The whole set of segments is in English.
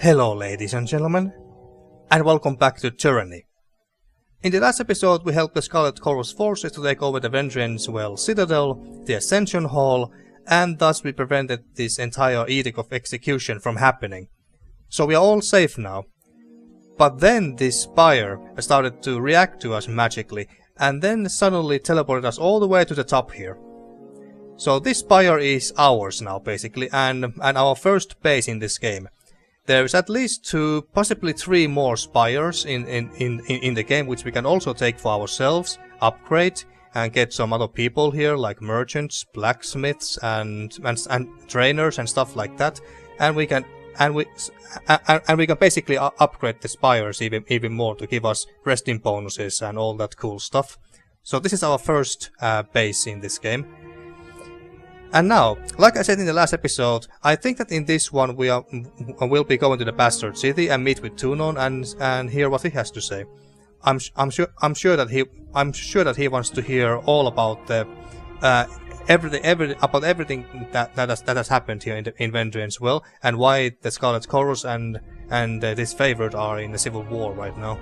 Hello ladies and gentlemen, and welcome back to Tyranny. In the last episode we helped the Scarlet Chorus forces to take over the Vendrien's citadel, the Ascension Hall, and thus we prevented this entire Edict of Execution from happening. So we are all safe now. But then this spire started to react to us magically, and then suddenly teleported us all the way to the top here. So this spire is ours now basically, and our first base in this game. There's at least 2, possibly 3 more spires in the game, which we can also take for ourselves, upgrade, and get some other people here, like merchants, blacksmiths, and trainers and stuff like that. And we can basically upgrade the spires even more to give us resting bonuses and all that cool stuff. So this is our first base in this game. And now, like I said in the last episode, I think that in this one we'll be going to the Bastard City and meet with Tunon and hear what he has to say. I'm sure that he wants to hear all about the everything that has happened here in Vendrien's Well, and why the Scarlet Chorus and this favorite are in a civil war right now.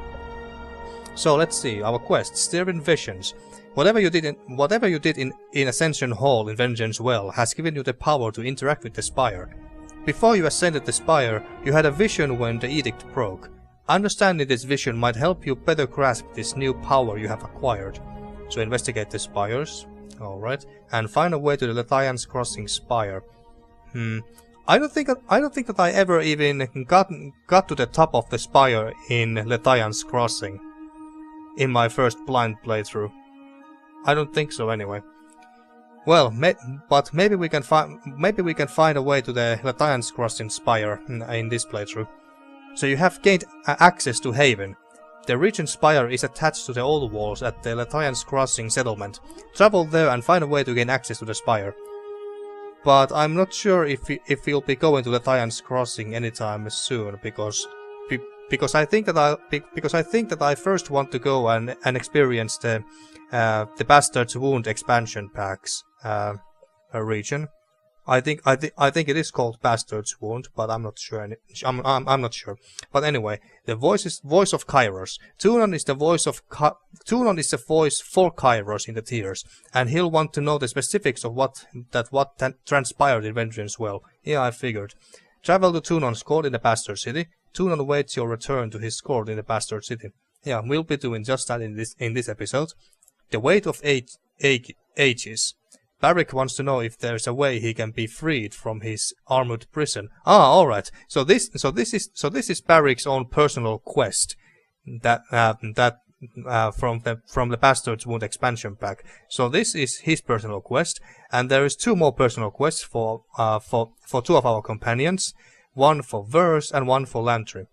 So let's see, our quest, Steering Visions. Whatever you did in Ascension Hall in Vendrien's Well has given you the power to interact with the spire. Before you ascended the spire, you had a vision when the edict broke. Understanding this vision might help you better grasp this new power you have acquired. So investigate the spires, alright, and find a way to the Lethian's Crossing spire. I don't think that I ever even got to the top of the spire in Lethian's Crossing in my first blind playthrough. I don't think so anyway. Well, but maybe we can find a way to the Lethian's Crossing spire in this playthrough. So you have gained access to Haven. The Regent Spire is attached to the old walls at the Lethian's Crossing settlement. Travel there and find a way to gain access to the spire. But I'm not sure if we'll be going to Lethian's Crossing anytime soon, because I think that I first want to go and experience the Bastard's Wound expansion packs region. I think it is called Bastard's Wound, but I'm not sure. I'm not sure. But anyway, the voice of Kairos. Tunon is the voice for Kairos in the tiers, and he'll want to know the specifics of what transpired in Vendrien's Well. Yeah, I figured. Travel to Tunon's court in the Bastard City. Tunon awaits your return to his court in the Bastard City. Yeah, we'll be doing just that in this episode. The weight of ages. Barik wants to know if there's a way he can be freed from his armored prison. Ah, all right. So this is Barik's own personal quest that from the Bastard's Wound expansion pack. So this is his personal quest, and there is 2 more personal quests for 2 of our companions, one for Verse and one for Lantry.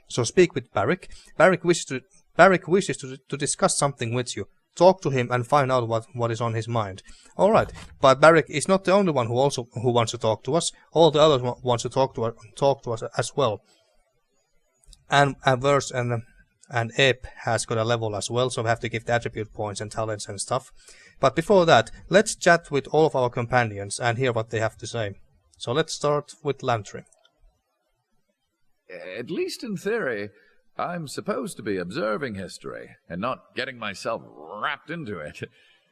So speak with Barik. Barik wishes to discuss something with you. Talk to him and find out what is on his mind. Alright, but Barik is not the only one who wants to talk to us. All the others want to talk to us as well. And Verse and Ep has got a level as well, so we have to give the attribute points and talents and stuff. But before that, let's chat with all of our companions and hear what they have to say. So let's start with Lantry. At least in theory, I'm supposed to be observing history and not getting myself wrapped into it.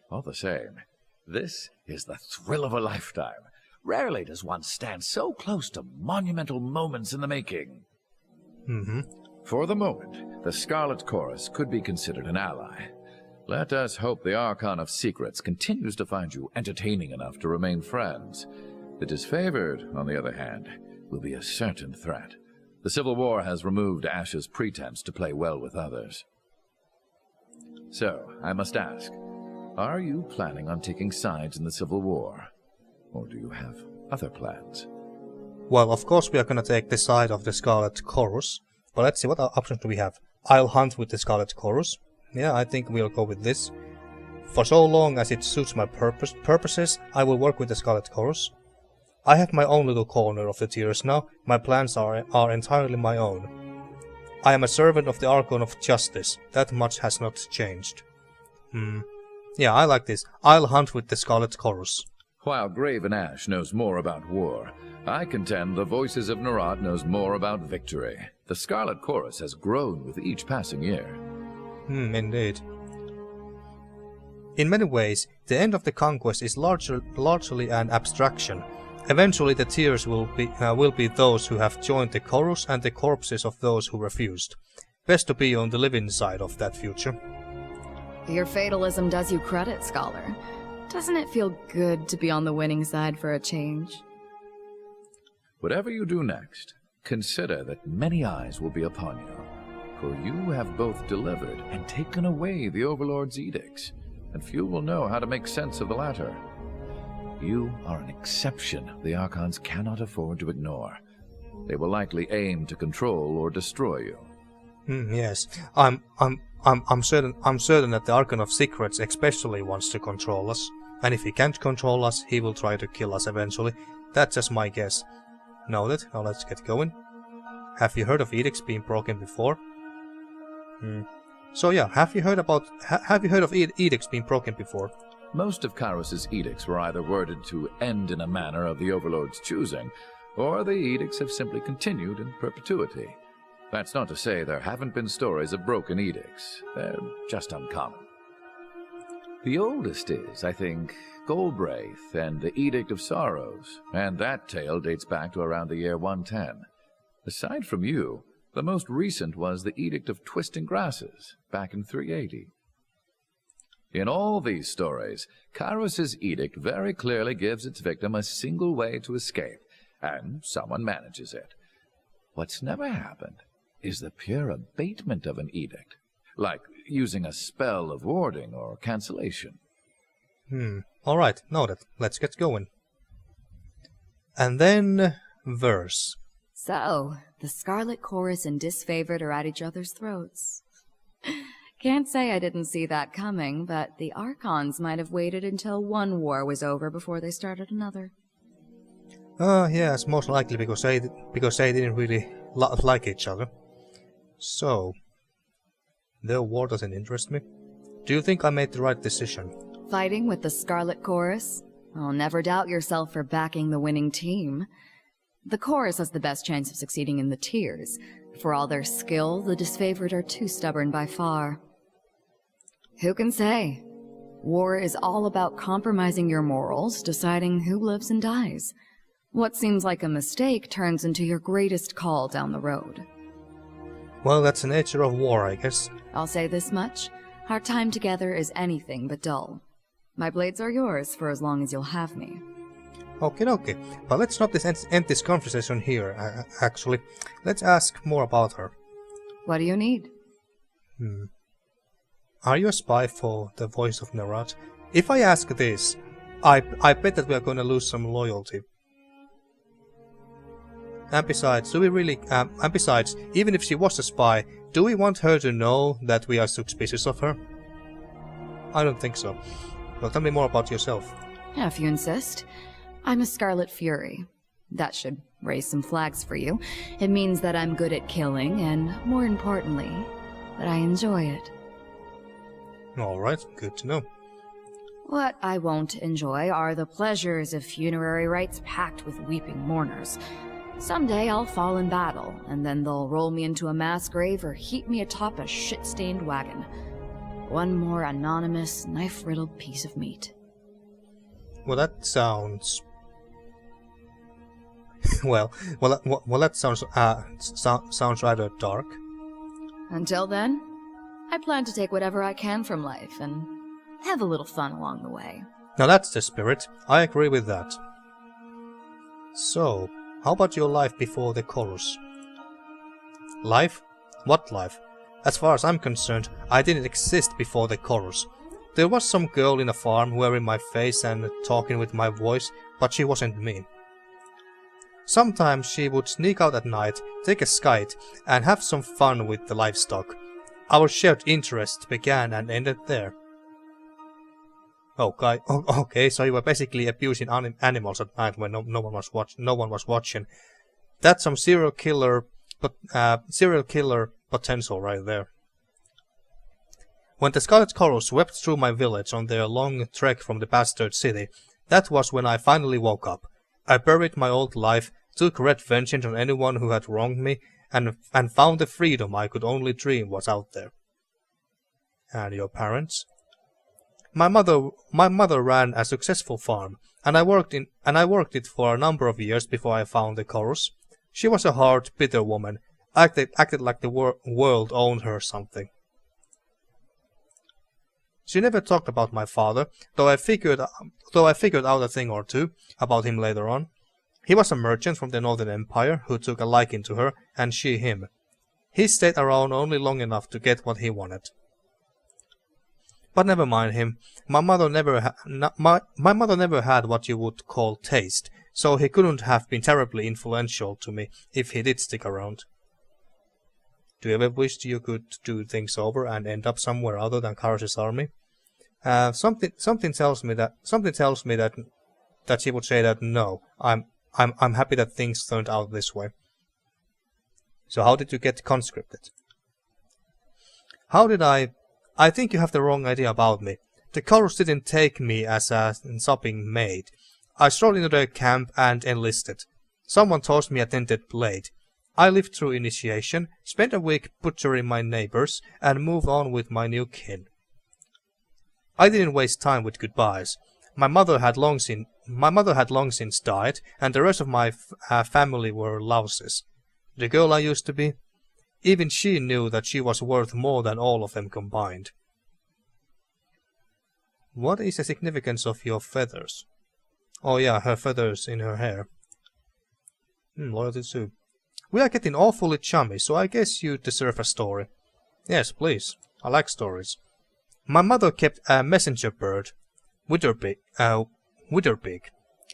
All the same, this is the thrill of a lifetime. Rarely does one stand so close to monumental moments in the making. For the moment, the Scarlet Chorus could be considered an ally. Let us hope the Archon of Secrets continues to find you entertaining enough to remain friends. The disfavored, on the other hand, will be a certain threat. The Civil War has removed Ash's pretense to play well with others. So, I must ask, are you planning on taking sides in the Civil War? Or do you have other plans? Well, of course we are gonna take the side of the Scarlet Chorus, but let's see, what options do we have? I'll hunt with the Scarlet Chorus. Yeah, I think we'll go with this. For so long as it suits my purposes, I will work with the Scarlet Chorus. I have my own little corner of the tiers now. My plans are entirely my own. I am a servant of the Archon of Justice. That much has not changed. Yeah, I like this. I'll hunt with the Scarlet Chorus. While Graven Ash knows more about war, I contend the Voices of Nerat knows more about victory. The Scarlet Chorus has grown with each passing year. Indeed. In many ways, the end of the conquest is largely an abstraction. Eventually the tears will be those who have joined the chorus and the corpses of those who refused. Best to be on the living side of that future. Your fatalism does you credit, Scholar. Doesn't it feel good to be on the winning side for a change? Whatever you do next, consider that many eyes will be upon you. For you have both delivered and taken away the Overlord's edicts, and few will know how to make sense of the latter. You are an exception the Archons cannot afford to ignore. They will likely aim to control or destroy you. Yes, I'm certain that the Archon of Secrets especially wants to control us, and if he can't control us, he will try to kill us eventually. That's just my guess. Noted. Now let's get going. Have you heard of edicts being broken before? So yeah, have you heard of edicts being broken before? Most of Kairos' edicts were either worded to end in a manner of the Overlord's choosing, or the edicts have simply continued in perpetuity. That's not to say there haven't been stories of broken edicts. They're just uncommon. The oldest is, I think, Golbraith and the Edict of Sorrows, and that tale dates back to around the year 110. Aside from you, the most recent was the Edict of Twisting Grasses, back in 380. In all these stories, Kairos' edict very clearly gives its victim a single way to escape, and someone manages it. What's never happened is the pure abatement of an edict, like using a spell of warding or cancellation. Alright, noted. Let's get going. And then verse. So, the Scarlet Chorus and Disfavored are at each other's throats. Can't say I didn't see that coming, but the Archons might have waited until one war was over before they started another. Yes, most likely because they didn't really like each other. So, their war doesn't interest me. Do you think I made the right decision? Fighting with the Scarlet Chorus? I'll never doubt yourself for backing the winning team. The Chorus has the best chance of succeeding in the tiers. For all their skill, the Disfavored are too stubborn by far. Who can say? War is all about compromising your morals, deciding who lives and dies. What seems like a mistake turns into your greatest call down the road. Well, that's the nature of war, I guess. I'll say this much. Our time together is anything but dull. My blades are yours for as long as you'll have me. Okay. But let's not end this conversation here, actually. Let's ask more about her. What do you need? Are you a spy for the Voice of Nerat? If I ask this, I bet that we are going to lose some loyalty. And besides, even if she was a spy, do we want her to know that we are suspicious of her? I don't think so. Well, tell me more about yourself. If you insist. I'm a Scarlet Fury. That should raise some flags for you. It means that I'm good at killing, and more importantly, that I enjoy it. Alright, good to know. What I won't enjoy are the pleasures of funerary rites packed with weeping mourners. Someday I'll fall in battle, and then they'll roll me into a mass grave or heap me atop a shit-stained wagon. One more anonymous, knife-riddled piece of meat. Well, that sounds... well, that sounds rather dark. Until then, I plan to take whatever I can from life and have a little fun along the way. Now that's the spirit. I agree with that. So, how about your life before the chorus? Life? What life? As far as I'm concerned, I didn't exist before the chorus. There was some girl in a farm wearing my face and talking with my voice, but she wasn't me. Sometimes she would sneak out at night, take a skite, and have some fun with the livestock. Our shared interest began and ended there. Okay, so you were basically abusing animals at night when no one was watching. That's some serial killer potential right there. When the Scarlet Chorus swept through my village on their long trek from the bastard city, That was when I finally woke up. I buried my old life, took red vengeance on anyone who had wronged me, and found the freedom I could only dream was out there. And your parents? My mother ran a successful farm, and I worked it for a number of years before I found the chorus. She was a hard, bitter woman, acted like the world owned her something. She never talked about my father, though I figured out a thing or two about him later on. He was a merchant from the Northern Empire who took a liking to her, and she him. He stayed around only long enough to get what he wanted. But never mind him. My mother never had what you would call taste, so he couldn't have been terribly influential to me if he did stick around. Do you ever wish you could do things over and end up somewhere other than Karas's army? Something tells me that she would say that no. I'm happy that things turned out this way. So how did you get conscripted? How did I think you have the wrong idea about me. The chorus didn't take me as a sopping maid. I strolled into their camp and enlisted. Someone tossed me a tinted blade. I lived through initiation, spent a week butchering my neighbors, and moved on with my new kin. I didn't waste time with goodbyes. My mother had long since died, and the rest of my family were louses. The girl I used to be, even she knew that she was worth more than all of them combined. What is the significance of your feathers? Oh yeah, her feathers in her hair. Loyalty too. We are getting awfully chummy, so I guess you deserve a story. Yes, please. I like stories. My mother kept a messenger bird, Witherbeak.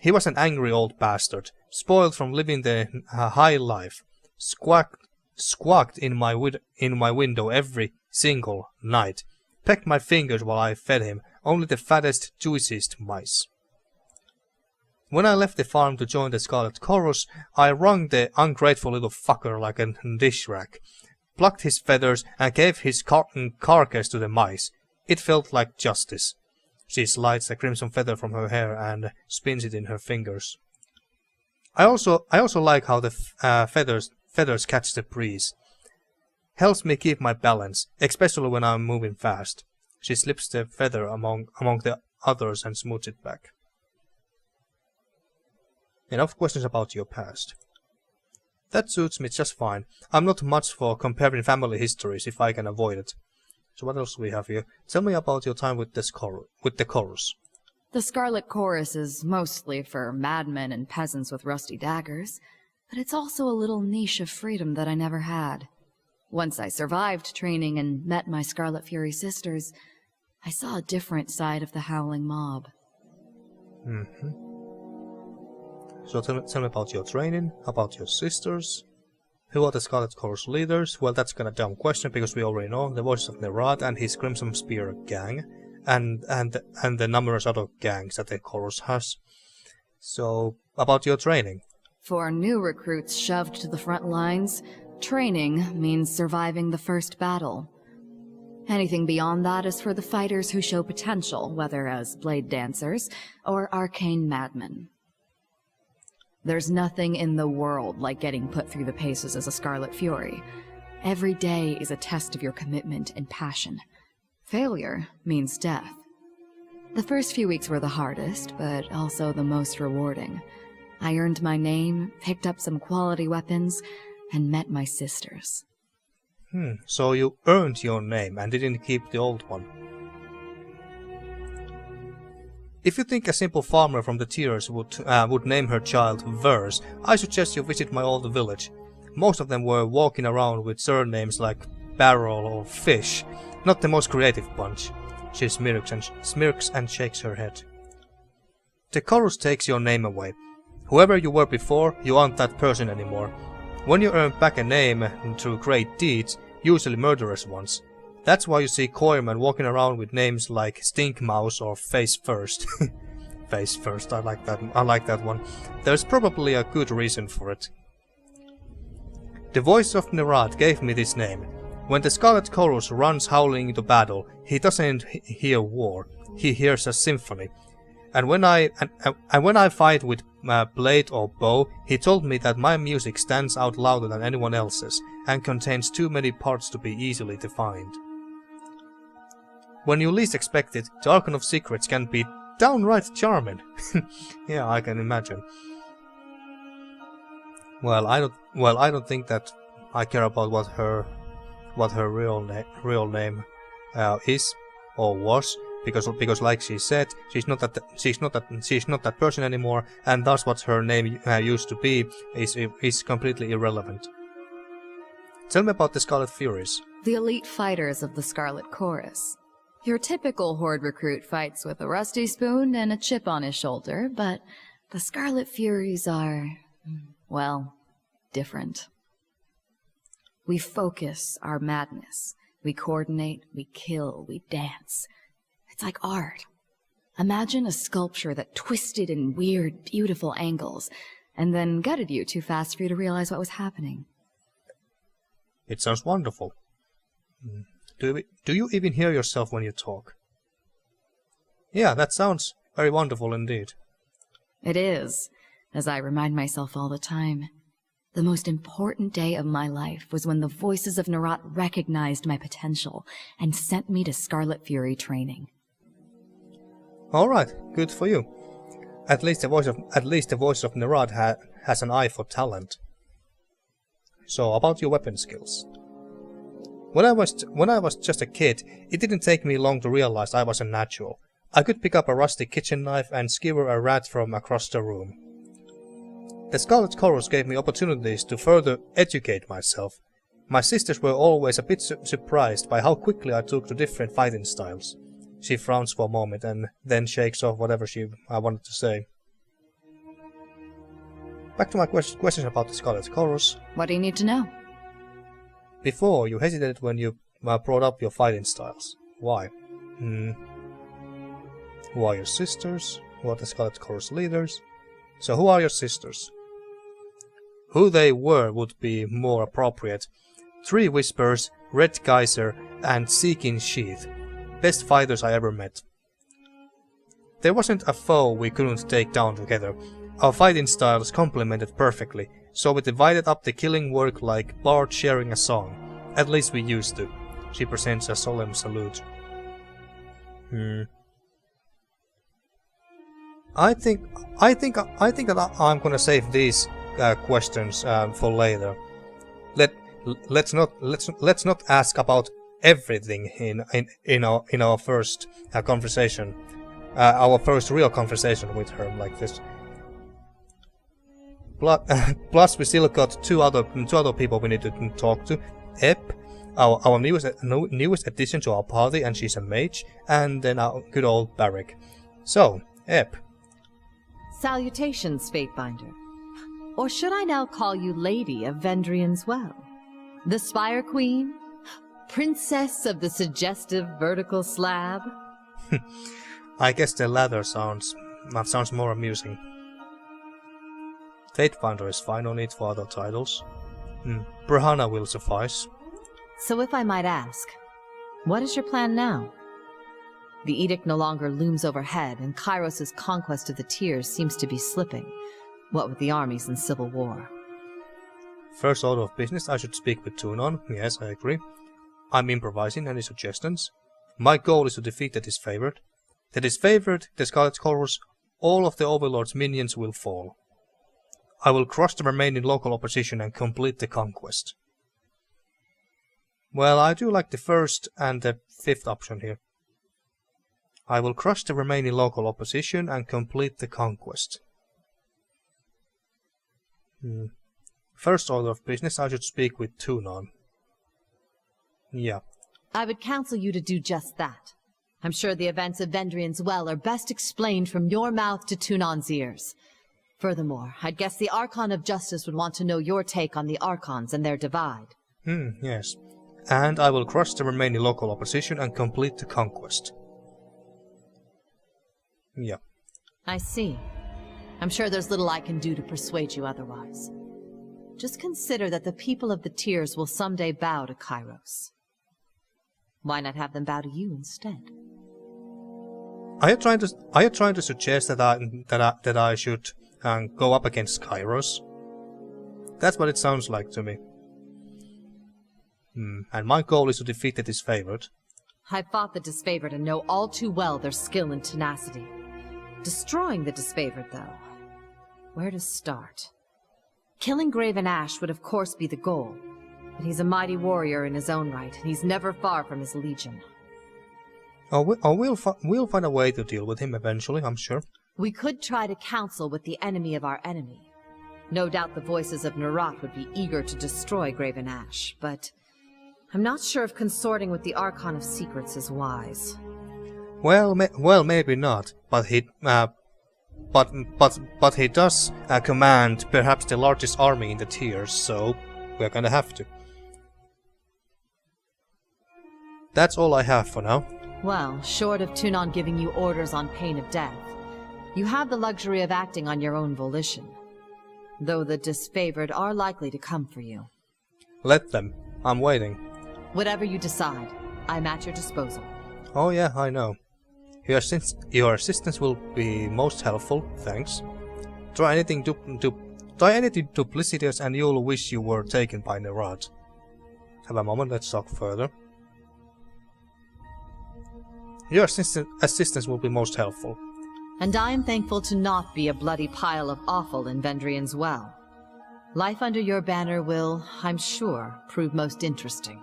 He was an angry old bastard, spoiled from living the high life. Squawked in my window every single night. Pecked my fingers while I fed him, only the fattest, juiciest mice. When I left the farm to join the Scarlet Chorus, I wrung the ungrateful little fucker like a dish rack, plucked his feathers, and gave his carcass to the mice. It felt like justice. She slides a crimson feather from her hair and spins it in her fingers. I also like how the feathers catch the breeze. Helps me keep my balance, especially when I'm moving fast. She slips the feather among the others and smooths it back. Enough questions about your past. That suits me just fine. I'm not much for comparing family histories if I can avoid it. So what else do we have here? Tell me about your time with the chorus. The Scarlet Chorus is mostly for madmen and peasants with rusty daggers, but it's also a little niche of freedom that I never had. Once I survived training and met my Scarlet Fury sisters, I saw a different side of the Howling Mob. So tell me about your training, about your sisters. Who are the Scarlet Chorus leaders? Well, that's kind of a dumb question because we already know the voices of Nerad and his Crimson Spear gang, and the numerous other gangs that the Chorus has. So, about your training. For new recruits shoved to the front lines, training means surviving the first battle. Anything beyond that is for the fighters who show potential, whether as blade dancers or arcane madmen. There's nothing in the world like getting put through the paces as a Scarlet Fury. Every day is a test of your commitment and passion. Failure means death. The first few weeks were the hardest, but also the most rewarding. I earned my name, picked up some quality weapons, and met my sisters. So you earned your name and didn't keep the old one. If you think a simple farmer from the Tiers would name her child Verse, I suggest you visit my old village. Most of them were walking around with surnames like Barrel or Fish, not the most creative bunch. She smirks and shakes her head. The chorus takes your name away. Whoever you were before, you aren't that person anymore. When you earn back a name through great deeds, usually murderous ones. That's why you see Coirman walking around with names like Stink Mouse or Face First. Face First, I like that one. There's probably a good reason for it. The voice of Nerad gave me this name. When the Scarlet Chorus runs howling into battle, he doesn't hear war, he hears a symphony. And when I fight with blade or bow, he told me that my music stands out louder than anyone else's, and contains too many parts to be easily defined. When you least expect it, the Archon of Secrets can be downright charming. Yeah, I can imagine. Well, I don't think that I care about what her real name is or was, because like she said, she's not that person anymore, and thus what her name used to be is completely irrelevant. Tell me about the Scarlet Furies. The elite fighters of the Scarlet Chorus. Your typical Horde recruit fights with a rusty spoon and a chip on his shoulder, but the Scarlet Furies are, well, different. We focus our madness. We coordinate, we kill, we dance. It's like art. Imagine a sculpture that twisted in weird, beautiful angles, and then gutted you too fast for you to realize what was happening. It sounds wonderful. Do you even hear yourself when you talk? Yeah, that sounds very wonderful indeed. It is, as I remind myself all the time. The most important day of my life was when the voices of Nerat recognized my potential and sent me to Scarlet Fury training. Alright, good for you. At least the voice of Nerat has an eye for talent. So, about your weapon skills. When I was just a kid, it didn't take me long to realize I was a natural. I could pick up a rusty kitchen knife and skewer a rat from across the room. The Scarlet Chorus gave me opportunities to further educate myself. My sisters were always a bit surprised by how quickly I took to different fighting styles. She frowns for a moment and then shakes off whatever I wanted to say. Back to my question about the Scarlet Chorus. What do you need to know? Before, you hesitated when you brought up your fighting styles. Why? Who are your sisters? Who are the Scarlet Chorus leaders? So who are your sisters? Who they were would be more appropriate. 3 Whispers, Red Geyser, and Seeking Sheath. Best fighters I ever met. There wasn't a foe we couldn't take down together. Our fighting styles complemented perfectly, so we divided up the killing work like bards sharing a song. At least we used to. She presents a solemn salute. I think that I'm gonna save these questions for later. Let's not ask about everything in our first conversation, our first real conversation with her like this. Plus, we still got two other people we need to talk to. Ep, our newest addition to our party, and she's a mage, and then our good old Barik. So, Ep. Salutations, Fatebinder. Or should I now call you Lady of Vendrien's Well? The Spire Queen? Princess of the suggestive vertical slab? I guess the latter sounds more amusing. Fatefinder is fine, no need for other titles. Brahana will suffice. So if I might ask, what is your plan now? The edict no longer looms overhead, and Kairos' conquest of the Tiers seems to be slipping, what with the armies in civil war. First order of business, I should speak with Tunon. Yes, I agree. I'm improvising. Any suggestions? My goal is to defeat the disfavored. The disfavored, the Scarlet Chorus, all of the Overlord's minions will fall. I will crush the remaining local opposition and complete the conquest. Well, I do like the first and the fifth option here. I will crush the remaining local opposition and complete the conquest. First order of business, I should speak with Tunon. Yeah. I would counsel you to do just that. I'm sure the events of Vendrien's Well are best explained from your mouth to Tunon's ears. Furthermore, I'd guess the Archon of Justice would want to know your take on the Archons and their divide. Yes. And I will crush the remaining local opposition and complete the conquest. Yeah. I see. I'm sure there's little I can do to persuade you otherwise. Just consider that the people of the Tiers will someday bow to Kairos. Why not have them bow to you instead? Are you trying to suggest that I should go up against Siperos? That's what it sounds like to me. And my goal is to defeat the disfavored. I fought the disfavored and know all too well their skill and tenacity. Destroying the disfavored, though. Where to start? Killing Graven Ash would of course be the goal, but he's a mighty warrior in his own right, and he's never far from his legion. We'll find a way to deal with him eventually, I'm sure. We could try to counsel with the enemy of our enemy. No doubt the voices of Nerat would be eager to destroy Graven Ash, but I'm not sure if consorting with the Archon of Secrets is wise. Well, maybe not, but he does command perhaps the largest army in the tiers, so we're gonna have to. That's all I have for now. Well, short of Tunon giving you orders on pain of death, you have the luxury of acting on your own volition. Though the disfavored are likely to come for you. Let them. I'm waiting. Whatever you decide, I'm at your disposal. Oh yeah, I know. Your assistance will be most helpful, thanks. Try anything duplicitous and you'll wish you were taken by Nerat. Have a moment, let's talk further. Your assistance will be most helpful. And I am thankful to not be a bloody pile of offal in Vendrien's well. Life under your banner will, I'm sure, prove most interesting.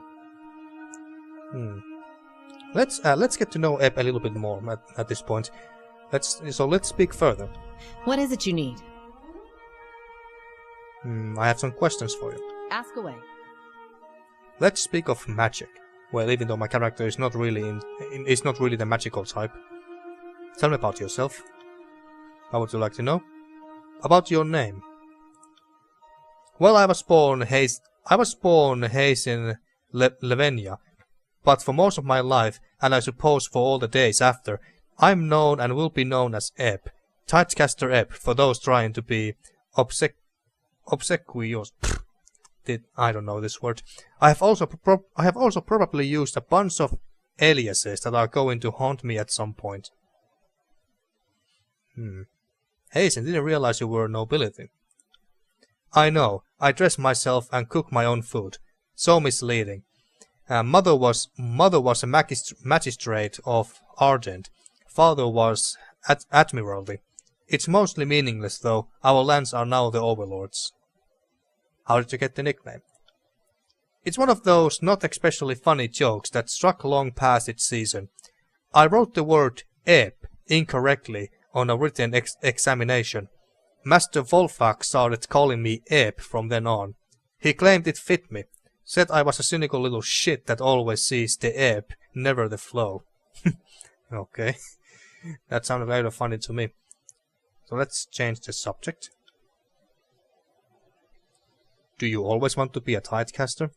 Let's get to know Eb a little bit more at this point. Let's speak further. What is it you need? I have some questions for you. Ask away. Let's speak of magic. Well, even though my character is not really is not really the magical type. Tell me about yourself. How would you like to know? About your name. Well, I was born Hayes in Levenia, but for most of my life, and I suppose for all the days after, I'm known and will be known as Eb. Tidecaster Eb, for those trying to be obsequious. I don't know this word. I have also probably used a bunch of aliases that are going to haunt me at some point. Hazen, didn't realize you were nobility. I know. I dress myself and cook my own food. So misleading. Mother was a magistrate of Argent. Father was admiralty. It's mostly meaningless, though. Our lands are now the overlords. How did you get the nickname? It's one of those not especially funny jokes that struck long past its season. I wrote the word Eb incorrectly on a written examination. Master Volfak started calling me Eb from then on. He claimed it fit me. Said I was a cynical little shit that always sees the ebb, never the flow. Okay. That sounded rather funny to me. So let's change the subject. Do you always want to be a tidecaster?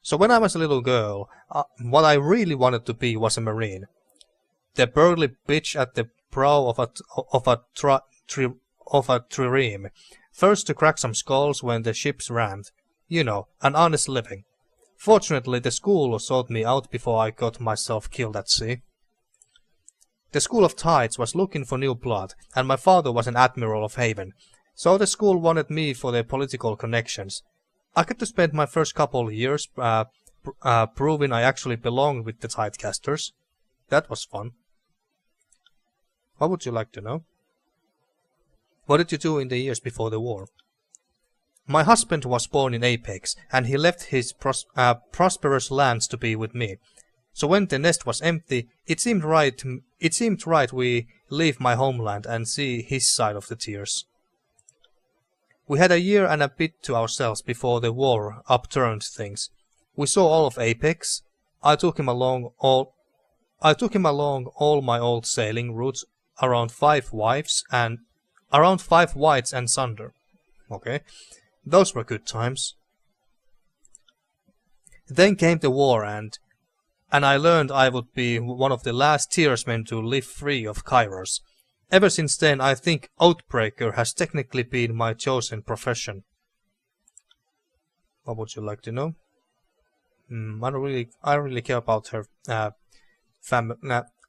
So when I was a little girl, what I really wanted to be was a marine. The burly bitch at the prow of a trireme. First to crack some skulls when the ships rammed. You know, an honest living. Fortunately, the school sought me out before I got myself killed at sea. The School of Tides was looking for new blood, and my father was an admiral of Haven, so the school wanted me for their political connections. I got to spend my first couple of years proving I actually belonged with the Tidecasters. That was fun. What would you like to know? What did you do in the years before the war? My husband was born in Apex, and he left his prosperous lands to be with me. So when the nest was empty, it seemed right we leave my homeland and see his side of the tears. We had a year and a bit to ourselves before the war upturned things. We saw all of Apex. I took him along all my old sailing routes around 5 whites and sunder. Okay. Those were good times. Then came the war and I learned I would be one of the last tiersmen to live free of Siperos. Ever since then I think Outbreaker has technically been my chosen profession. What would you like to know? I don't really care about her family.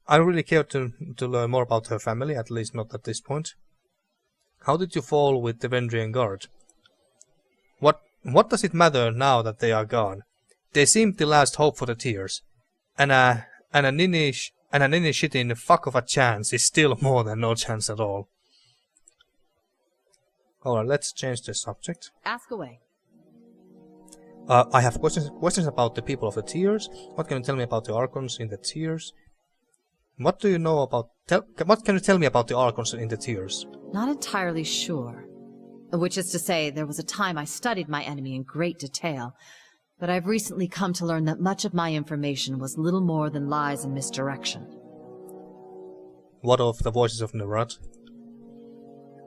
I really care to learn more about her family, at least not at this point. How did you fall with the Vendrien guard? What does it matter now that they are gone? They seemed the last hope for the Tears. And a ninny shitting fuck of a chance is still more than no chance at all. Alright, let's change the subject. Ask away. I have questions about the people of the Tears. What can you tell me about the Archons in the Tears? What do you know about... what can you tell me about the Archons in the Tears? Not entirely sure. Which is to say, there was a time I studied my enemy in great detail, but I've recently come to learn that much of my information was little more than lies and misdirection. What of the voices of Nerat?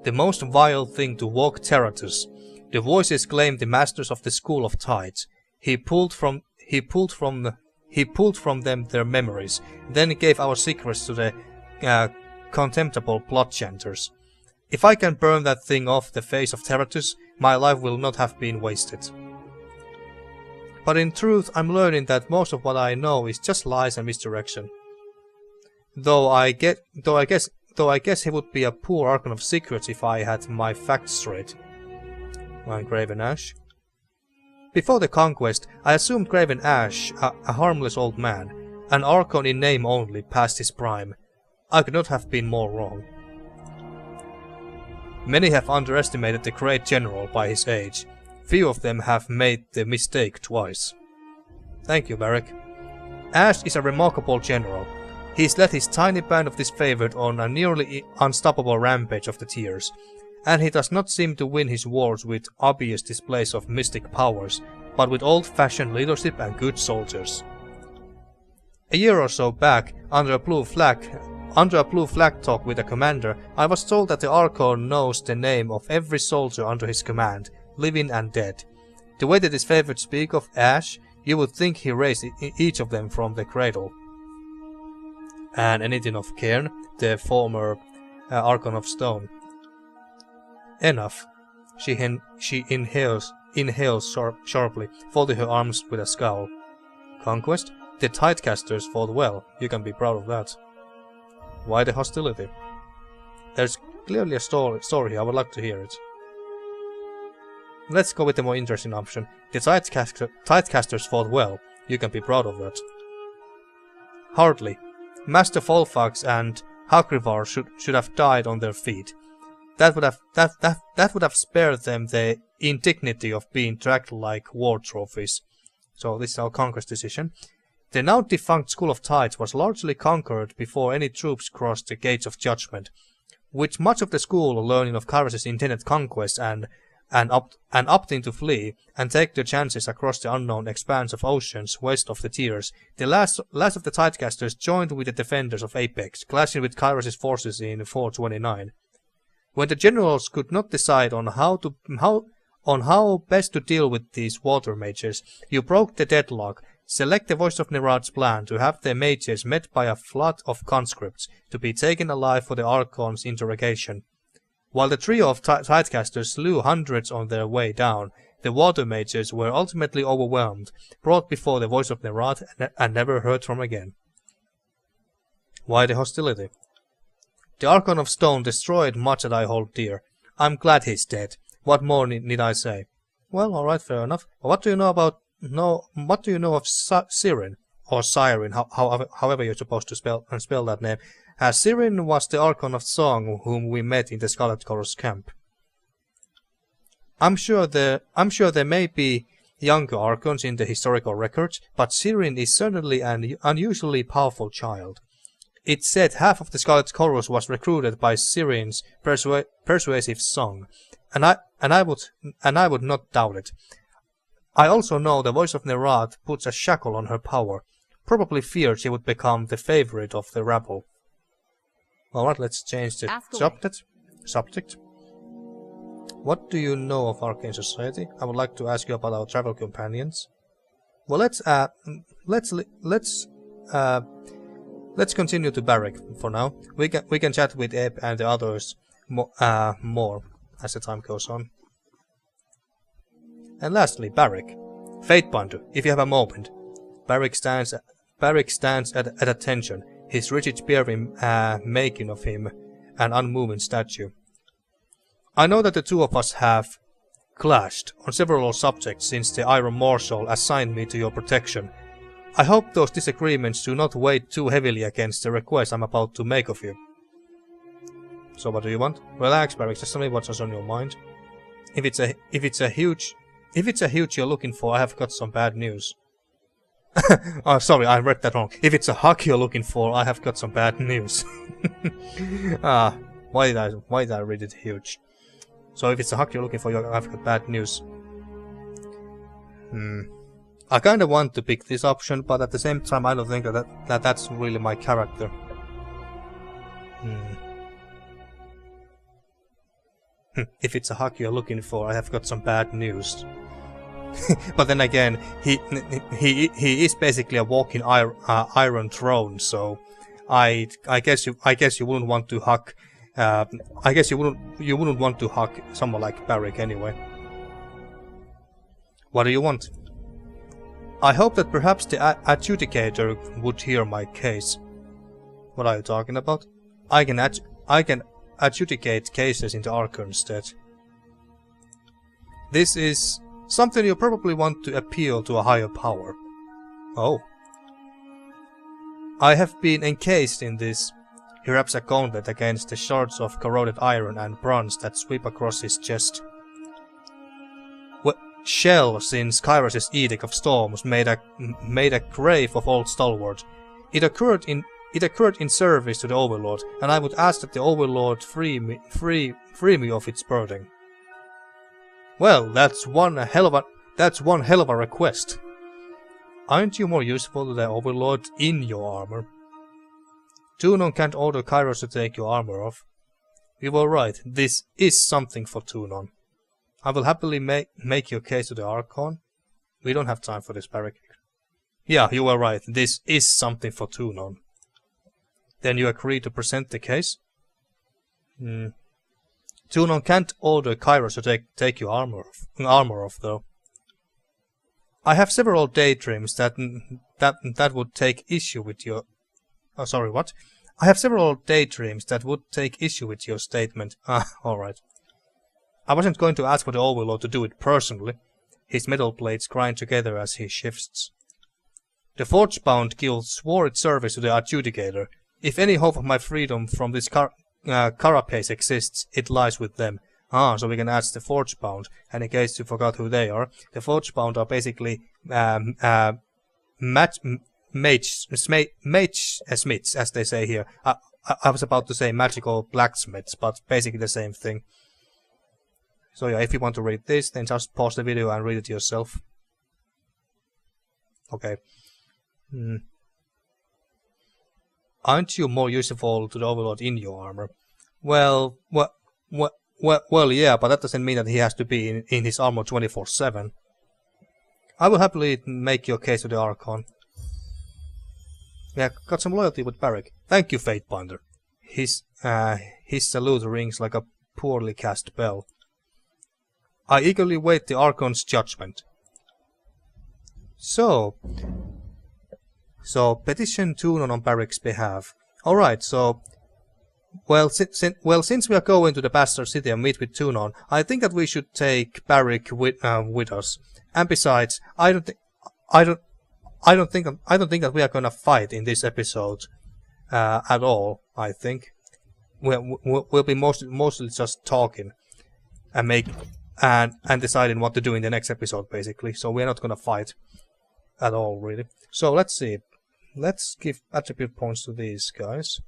The most vile thing to walk Terratus. The voices claim the masters of the school of tides. He pulled from them their memories, then gave our secrets to the contemptible plot chanters. If I can burn that thing off the face of Terratus, my life will not have been wasted. But in truth, I'm learning that most of what I know is just lies and misdirection. Though I guess he would be a poor Archon of Secrets if I had my facts straight. I'm Graven Ash. Before the conquest, I assumed Graven Ash a harmless old man, an Archon in name only, past his prime. I could not have been more wrong. Many have underestimated the great general by his age. Few of them have made the mistake twice. Thank you, Barik. Ash is a remarkable general. He's led his tiny band of disfavored on a nearly unstoppable rampage of the Tears, and he does not seem to win his wars with obvious displays of mystic powers, but with old-fashioned leadership and good soldiers. A year or so back, under a blue flag talk with a commander, I was told that the Archon knows the name of every soldier under his command, living and dead. The way that his favorite speak of Ash, you would think he raised each of them from the cradle. And anything of Cairn, the former Archon of Stone. Enough. She inhales sharply, folding her arms with a scowl. Conquest? The Tidecasters fought well. You can be proud of that. Why the hostility? There's clearly a story here. I would like to hear it. Let's go with the more interesting option. The Tidecasters fought well. You can be proud of that. Hardly. Master Volfax and Hakrivar should have died on their feet. That would have spared them the indignity of being dragged like war trophies. So this is our conquest decision. The now defunct School of Tides was largely conquered before any troops crossed the Gates of Judgment, with much of the school learning of Kyrus' intended conquest and opting to flee and take their chances across the unknown expanse of oceans west of the Tears. The last of the Tidecasters joined with the defenders of Apex, clashing with Kyrus' forces in 429. When the generals could not decide on how best to deal with these water mages, you broke the deadlock. Select the Voice of Nerad's plan to have the mages met by a flood of conscripts to be taken alive for the Archon's interrogation. While the trio of Tidecasters slew hundreds on their way down, the water mages were ultimately overwhelmed, brought before the Voice of Nerad, and never heard from again. Why the hostility? The Archon of Stone destroyed much that I hold dear. I'm glad he's dead. What more need I say? Well, alright, fair enough. But what do you know of Siren? Or Siren, however you're supposed to spell that name. Siren was the Archon of Song whom we met in the Scarlet Chorus camp. I'm sure there may be younger Archons in the historical records, but Siren is certainly an unusually powerful child. It's said half of the Scarlet Chorus was recruited by Siren's persuasive song, and I would not doubt it. I also know the Voice of Nerad puts a shackle on her power, probably feared she would become the favorite of the rabble. Alright, let's change the subject. What do you know of Arcane Society? I would like to ask you about our travel companions. Well, let's continue to Barik for now. We can chat with Eb and the others more as the time goes on. And lastly, Barik. Fate Bundu, if you have a moment. Barik stands at attention, his rigid bearing making of him an unmoving statue. I know that the two of us have clashed on several subjects since the Iron Marshal assigned me to your protection. I hope those disagreements do not weigh too heavily against the request I'm about to make of you. So what do you want? Relax, Barik, just tell me what's on your mind. If it's a huge you're looking for, I have got some bad news. Oh, sorry, I read that wrong. If it's a hug you're looking for, I have got some bad news. Why did I read it huge? So if it's a hug you're looking for, I've got bad news. I kinda want to pick this option, but at the same time I don't think that's really my character. If it's a hug you're looking for, I have got some bad news. But then again, he is basically a walking iron throne, so I guess you wouldn't want to hug. I guess you wouldn't want to hug someone like Barik anyway. What do you want? I hope that perhaps the adjudicator would hear my case. What are you talking about? I can adjudicate cases in the Archonstead. This is something you probably want to appeal to a higher power. Oh. I have been encased in this. He wraps a gauntlet against the shards of corroded iron and bronze that sweep across his chest. Shell, since Kairos' Edict of Storms made a grave of old stalwart. It occurred in service to the Overlord, and I would ask that the Overlord free me of its burden. Well, that's one hell of a request. Aren't you more useful to the Overlord in your armor? Tunon can't order Kairos to take your armor off. You were right, this is something for Tunon. I will happily make your case to the Archon. We don't have time for this, Barik. Yeah, you were right, this is something for Tunon. Then you agree to present the case? Tunon can't order Kairos to take your armor off, though. I have several daydreams that would take issue with your... Oh, sorry, what? I have several daydreams that would take issue with your statement. Alright. I wasn't going to ask for the Overlord to do it personally. His metal plates grind together as he shifts. The Forgebound Guild swore its service to the Adjudicator. If any hope of my freedom from this carapace exists, it lies with them. So we can ask the Forgebound, and in case you forgot who they are, the Forgebound are basically smiths, as they say here. I was about to say magical blacksmiths, but basically the same thing. So yeah, if you want to read this, then just pause the video and read it yourself. Okay. Aren't you more useful to the Overlord in your armor? Well, yeah, but that doesn't mean that he has to be in his armor 24/7. I will happily make your case to the Archon. Yeah, got some loyalty with Barik. Thank you, Fatebinder. His salute rings like a poorly cast bell. I eagerly wait the Archon's judgment. So petition Tunon on Barik's behalf. Alright, so... Well, since we are going to the Bastard City and meet with Tunon, I think that we should take Barik with us. And besides, I don't think that we are gonna fight in this episode at all. I think we'll be mostly just talking and deciding what to do in the next episode, basically. So we're not gonna fight at all, really. So let's see. Let's give attribute points to these guys.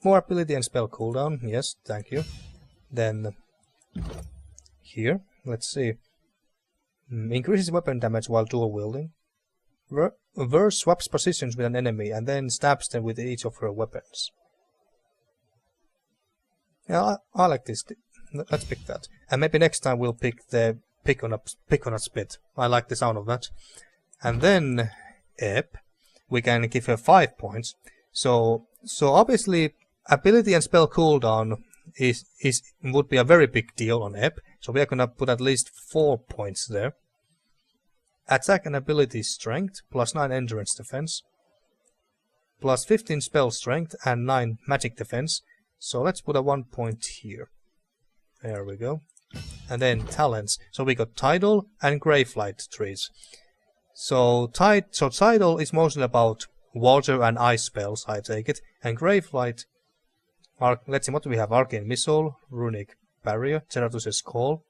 More ability and spell cooldown. Yes, thank you. Then here, let's see. Increases weapon damage while dual wielding. Verse swaps positions with an enemy and then stabs them with each of her weapons. Yeah, I like this. Let's pick that. And maybe next time we'll pick the pick on a spit. I like the sound of that. And then Ep, we can give her 5 points. So obviously ability and spell cooldown would be a very big deal on Ep. So we are gonna put at least 4 points there. attack and ability strength, plus 9 endurance defense, plus 15 spell strength and 9 magic defense. So let's put a 1 point here. There we go. And then talents. So we got Tidal and Gravelight trees. So Tidal is mostly about water and ice spells, I take it. And Gravelight, let's see, what do we have? Arcane Missile, Runic Barrier, Zeratus's Call.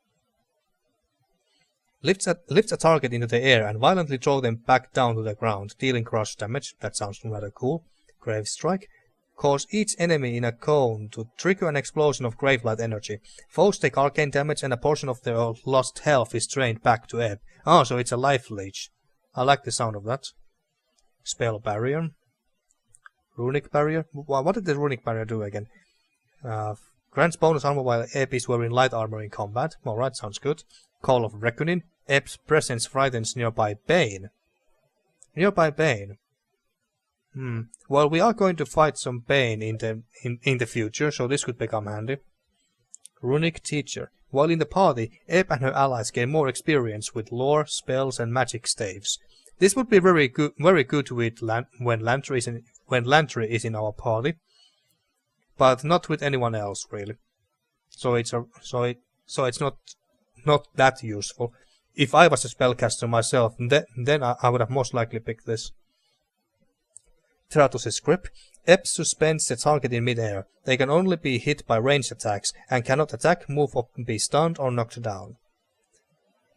Lifts a target into the air and violently throw them back down to the ground, dealing crush damage. That sounds rather cool. Grave Strike. Cause each enemy in a cone to trigger an explosion of Gravelight energy. Foes take arcane damage and a portion of their lost health is drained back to ebb. Oh, so it's a life leech. I like the sound of that. Spell Barrier. Runic Barrier. What did the Runic Barrier do again? Grants bonus armor while Ebb is wearing light armor in combat. Alright, sounds good. Call of Reckoning. Ebb's presence frightens nearby Bane. Nearby Bane. Well, we are going to fight some Bane in the future, so this could become handy. Runic Teacher. While in the party, Ebb and her allies gain more experience with lore, spells, and magic staves. This would be very good with when Lantry is in our party, but not with anyone else really. So it's not that useful. If I was a spellcaster myself, then I would have most likely picked this. Zeratus's Grip. Ebb suspends the target in midair. They can only be hit by ranged attacks, and cannot attack, move up, be stunned, or knocked down.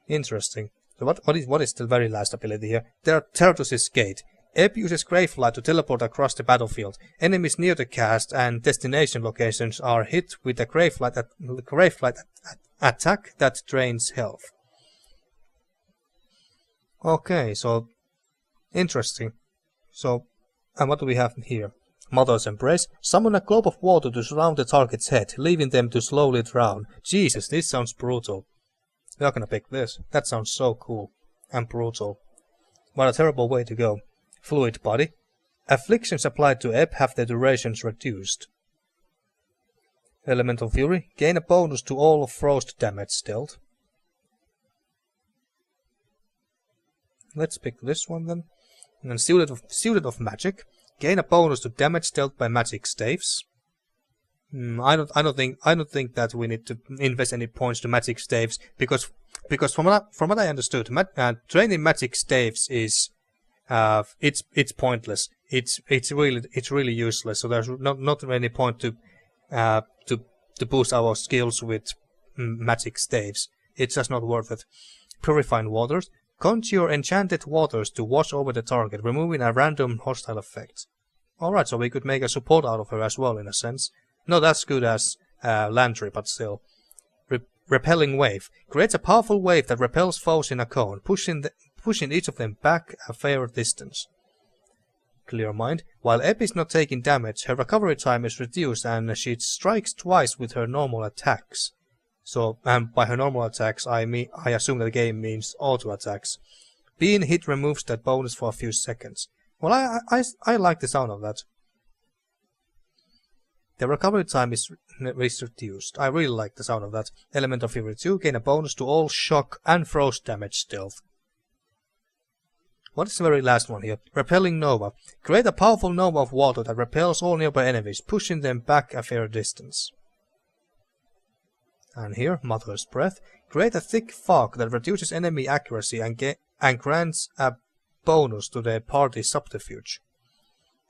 Interesting. So what is the very last ability here? Zeratus's Gate. Ebb uses Gravelight to teleport across the battlefield. Enemies near the cast and destination locations are hit with a Gravelight attack that drains health. Okay, so interesting. So, and what do we have here? Mother's Embrace. Summon a globe of water to surround the target's head, leaving them to slowly drown. Jesus, this sounds brutal. We're not gonna pick this. That sounds so cool. And brutal. What a terrible way to go. Fluid Body. Afflictions applied to Ebb have their durations reduced. Elemental Fury. Gain a bonus to all of frost damage dealt. Let's pick this one then. And then Student of Magic. Gain a bonus to damage dealt by magic staves. I don't think that we need to invest any points to magic staves because from what I understood, training magic staves is it's pointless. It's really useless. So there's not any point to boost our skills with magic staves. It's just not worth it. Purifying Waters. Conjure enchanted waters to wash over the target, removing a random hostile effect. Alright, so we could make a support out of her as well, in a sense. Not as good as Lantry, but still. Repelling Wave. Creates a powerful wave that repels foes in a cone, pushing each of them back a fair distance. Clear Mind. While Ebb is not taking damage, her recovery time is reduced and she strikes twice with her normal attacks. So, and by her normal attacks, I assume that the game means auto attacks. Being hit removes that bonus for a few seconds. Well, I like the sound of that. The recovery time is reduced. I really like the sound of that. Element of Fury 2, gain a bonus to all shock and frost damage stealth. What is the very last one here? Repelling Nova. Create a powerful nova of water that repels all nearby enemies, pushing them back a fair distance. And here, Mother's Breath. Create a thick fog that reduces enemy accuracy and grants a bonus to the party's subterfuge.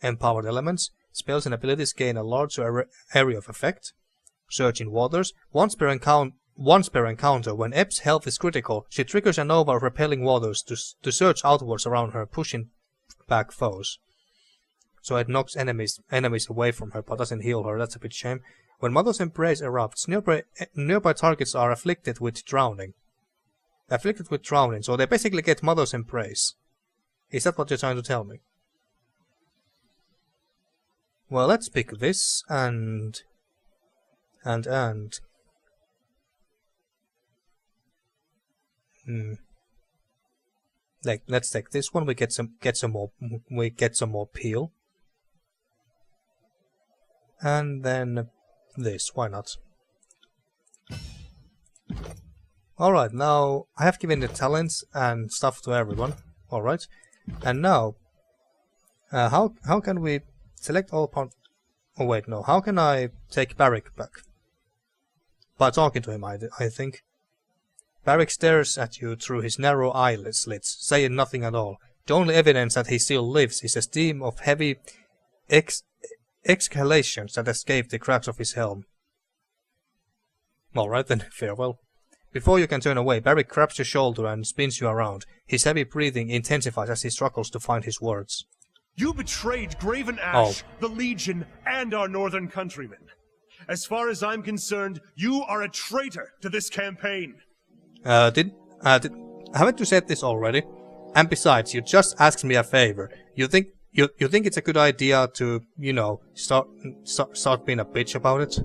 Empowered Elements. Spells and abilities gain a larger area of effect. Searching Waters. Once per encounter, when Ebb's health is critical, she triggers a nova of repelling waters to search outwards around her, pushing back foes. So it knocks enemies away from her, but doesn't heal her. That's a bit shame. When Mother's Embrace erupts, nearby targets are afflicted with drowning. So they basically get Mother's Embrace. Is that what you're trying to tell me? Well, let's pick this and. Like, let's take this one. We get some more peel. And then this, why not? Alright, now I have given the talents and stuff to everyone. Alright. And now, how can we select all part... Oh wait, no. How can I take Barik back? By talking to him, I think. Barik stares at you through his narrow eyelid slits, saying nothing at all. The only evidence that he still lives is a stream of heavy exhalations that escape the cracks of his helm. Alright then, farewell. Before you can turn away, Barik grabs your shoulder and spins you around. His heavy breathing intensifies as he struggles to find his words. You betrayed Graven Ash, the Legion, and our northern countrymen. As far as I'm concerned, you are a traitor to this campaign. Haven't you said this already? And besides, you just asked me a favor. You think it's a good idea to, you know, start being a bitch about it?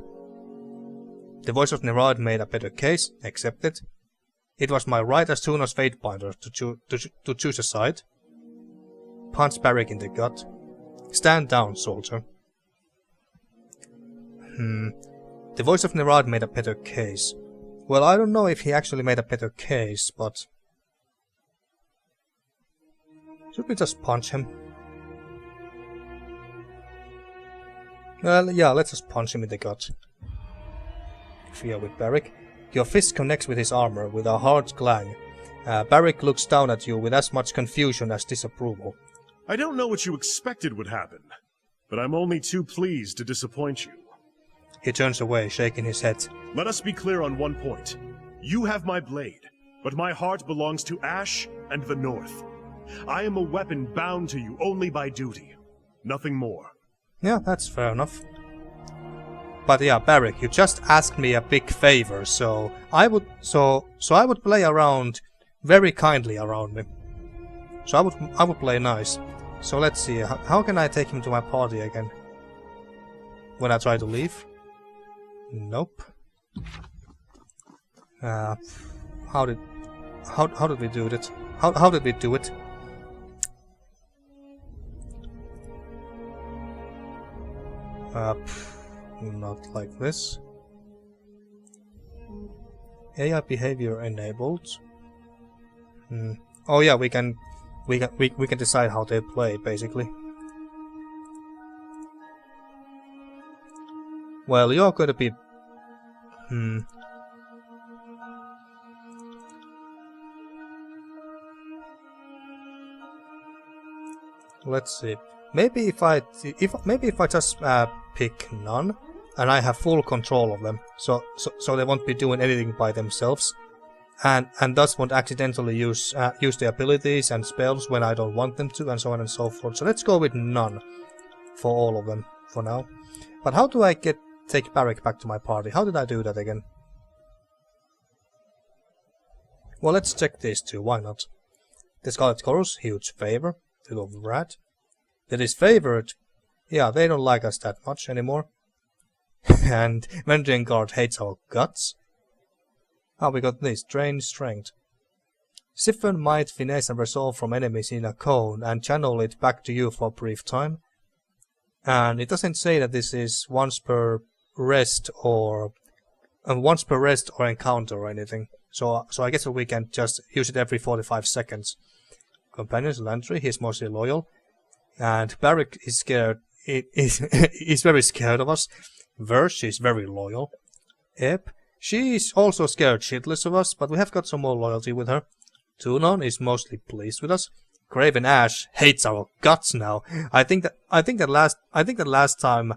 The voice of Nerad made a better case. Accepted. It was my right as Tunon's Fatebinder to choose a side. Punch Barik in the gut. Stand down, soldier. The voice of Nerad made a better case. Well, I don't know if he actually made a better case, but... Should we just punch him? Well, yeah, let's just punch him in the gut. Fear with Barik. Your fist connects with his armor with a hard clang. Barik looks down at you with as much confusion as disapproval. I don't know what you expected would happen, but I'm only too pleased to disappoint you. He turns away, shaking his head. Let us be clear on one point. You have my blade, but my heart belongs to Ash and the North. I am a weapon bound to you only by duty. Nothing more. Yeah, that's fair enough. But yeah, Barik, you just asked me a big favor, so I would play around very kindly around me. So I would play nice. So let's see, how can I take him to my party again? When I try to leave? Nope. How did we do it? How did we do it? Not like this. AI behavior enabled. Oh yeah, we can decide how they play basically. Well, you're going to be... Let's see. Maybe if I just pick none, and I have full control of them, so they won't be doing anything by themselves, and thus won't accidentally use the abilities and spells when I don't want them to, and so on and so forth. So let's go with none for all of them for now. But how do I take Barik back to my party? How did I do that again? Well, let's check these two. Why not? The Scarlet Chorus, huge favor. The Love of Rat. That is favored. Yeah, they don't like us that much anymore. And Vendrien Guard hates our guts. Ah, we got this. Drain Strength. Siphon might, finesse and resolve from enemies in a cone and channel it back to you for a brief time. And it doesn't say that this is once per rest or encounter or anything. So I guess we can just use it every 45 seconds. Companions Landry, he's mostly loyal. And Barik is scared. He's very scared of us. Verse, she's very loyal. Ep, she's also scared shitless of us, but we have got some more loyalty with her. Tunon is mostly pleased with us. Graven Ash hates our guts now. I think that last time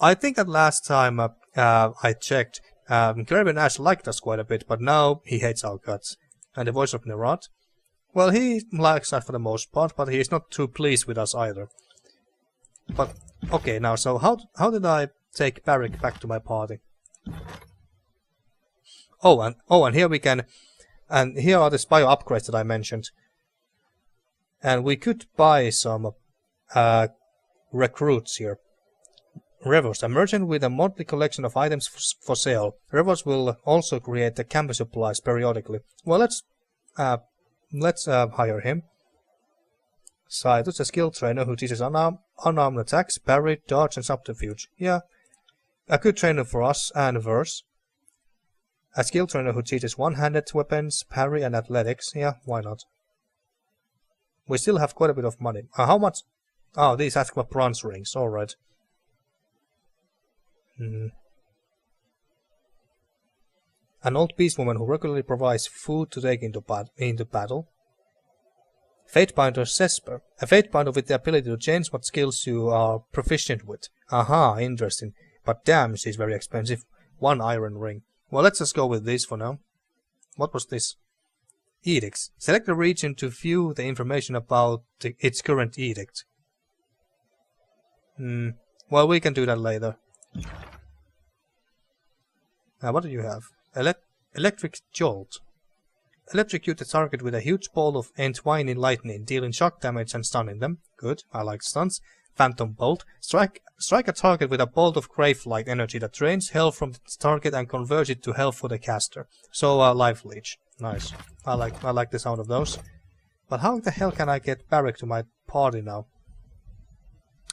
I checked, Graven Ash liked us quite a bit, but now he hates our guts. And the voice of Nerad? Well, he likes us for the most part, but he is not too pleased with us either. But okay, now so how did I take Barik back to my party? And here we can, and here are the spire upgrades that I mentioned. And we could buy some recruits here. Revels, a merchant with a motley collection of items for sale. Revels will also create the campus supplies periodically. Well, let's hire him. Siperos, a skilled trainer who teaches unarmed attacks, parry, dodge, and subterfuge. Yeah, a good trainer for us and Verse. A skill trainer who teaches one-handed weapons, parry and athletics. Yeah, why not? We still have quite a bit of money. How much? Oh, these ask for bronze rings. Alright. An old beast woman who regularly provides food to take into battle. Fatebinder Cesper. A Fatebinder with the ability to change what skills you are proficient with. Aha, interesting. But damn, she's very expensive. 1 iron ring. Well, let's just go with this for now. What was this? Edicts. Select a region to view the information about its current edict. Well, we can do that later. What do you have? Electric Jolt. Electrocute the target with a huge ball of entwining lightning, dealing shock damage and stunning them. Good, I like stuns. Phantom Bolt. Strike a target with a bolt of grave-like energy that drains health from the target and converts it to health for the caster. So, Life Leech. Nice. I like the sound of those. But how the hell can I get Barik to my party now?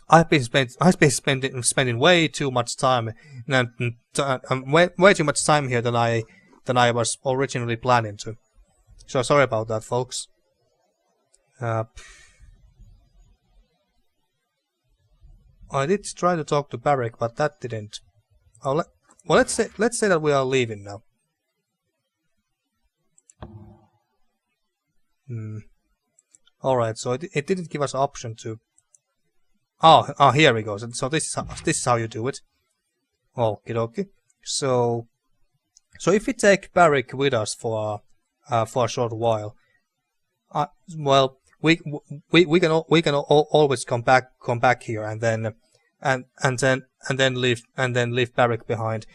I've been spending way too much time, way too much time here than I was originally planning to. So sorry about that, folks. I did try to talk to Barik, but that didn't. Oh, let's say that we are leaving now. Alright, so it didn't give us an option to. Oh, here we go. So this is how you do it. Okie dokie. So if we take Barik with us for a short while, well, we can always come back here and then leave Barik behind.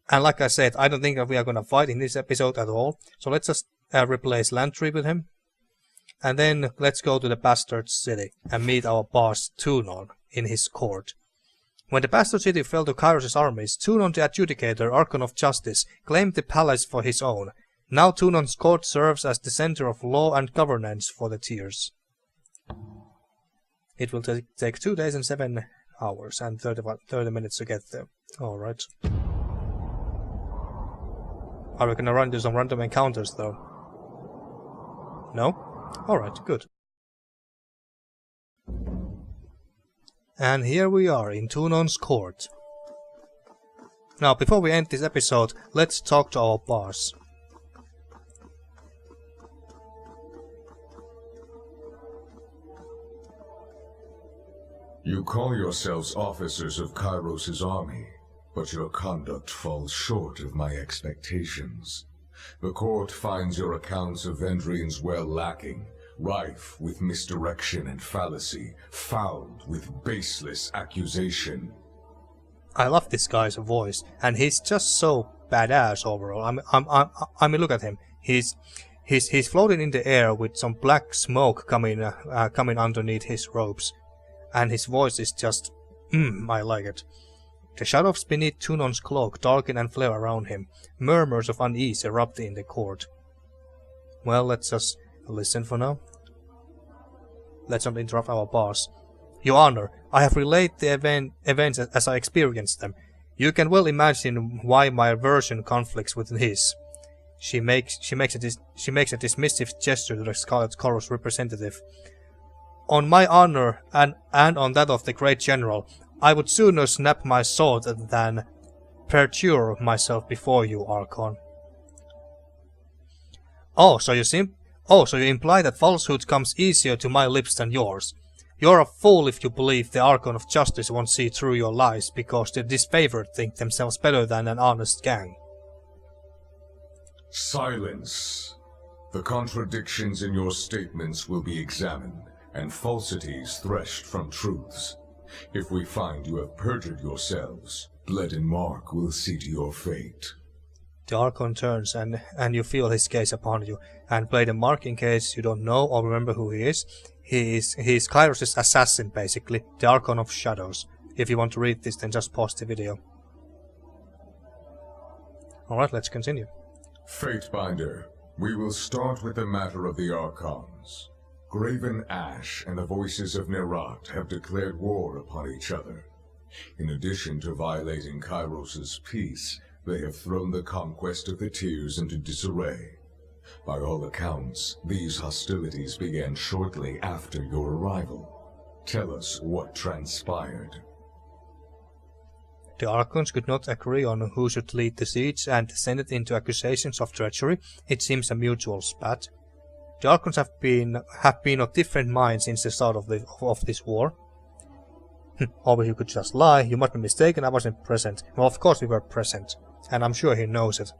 And like I said, I don't think that we are gonna fight in this episode at all. So let's just replace Lantry with him. And then let's go to the Bastard City and meet our boss Tunon in his court. When the Bastard City fell to Kairos' armies, Tunon the Adjudicator, Archon of Justice, claimed the palace for his own. Now Tunon's court serves as the center of law and governance for the tiers. It will take 2 days and 7 hours and 30 minutes to get there. Alright. Are we gonna run into some random encounters though? No? Alright, good. And here we are in Tunon's court. Now, before we end this episode, let's talk to our boss. You call yourselves officers of Kairos' army, but your conduct falls short of my expectations. The court finds your accounts of Vendrien's well lacking, rife with misdirection and fallacy, fouled with baseless accusation. I love this guy's voice, and he's just so badass overall. I mean, look at him. He's floating in the air with some black smoke coming underneath his robes, and his voice is just, I like it. The shadows beneath Tunon's cloak darken and flare around him. Murmurs of unease erupt in the court. Well, let's just listen for now. Let's not interrupt our boss. Your Honor, I have relayed the events as I experienced them. You can well imagine why my version conflicts with his. She makes a dismissive gesture to the Scarlet Chorus representative. On my honor and on that of the great general, I would sooner snap my sword than perjure myself before you, Archon. So you imply that falsehood comes easier to my lips than yours. You're a fool if you believe the Archon of Justice won't see through your lies because the disfavored think themselves better than an honest gang. Silence. The contradictions in your statements will be examined, and falsities threshed from truths. If we find you have perjured yourselves, Bled and Mark will see to your fate. The Archon turns and you feel his gaze upon you, and Blade and Mark, in case you don't know or remember who he is Kairos' assassin basically, the Archon of Shadows. If you want to read this, then just pause the video. Alright, let's continue. Fatebinder, we will start with the matter of the Archons. Graven Ash and the Voices of Nerat have declared war upon each other. In addition to violating Kairos' peace, They have thrown the conquest of the Tiers into disarray. By all accounts, these hostilities began shortly after your arrival. Tell us what transpired. The Archons could not agree on who should lead the siege and descended into accusations of treachery. It seems a mutual spat. The Archons have been of different minds since the start of this war. Or you could just lie. You must be mistaken, I wasn't present. Well, of course we were present. And I'm sure he knows it.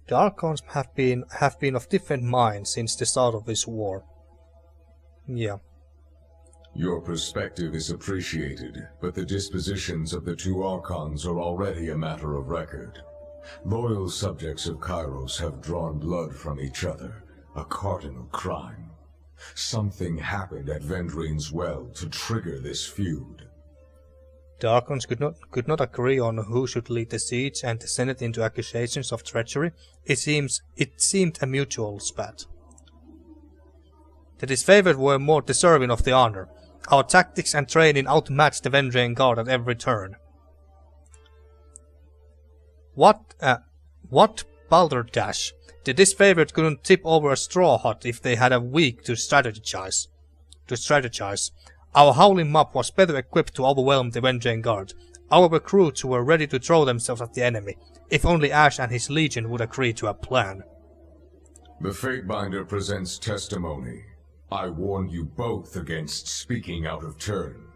The Archons have been of different minds since the start of this war. Yeah. Your perspective is appreciated, but the dispositions of the two Archons are already a matter of record. Loyal subjects of Kairos have drawn blood from each other, a cardinal crime. Something happened at Vendrien's Well to trigger this feud. The Archons could not agree on who should lead the siege and descended into accusations of treachery. It seemed a mutual spat. The disfavored were more deserving of the honor. Our tactics and training outmatched the Vendrien Guard at every turn. What balderdash? The disfavored couldn't tip over a straw hut if they had a week to strategize. Our howling mob was better equipped to overwhelm the Vendrien Guard. Our recruits were ready to throw themselves at the enemy, if only Ash and his legion would agree to a plan. The Fatebinder presents testimony. I warn you both against speaking out of turn.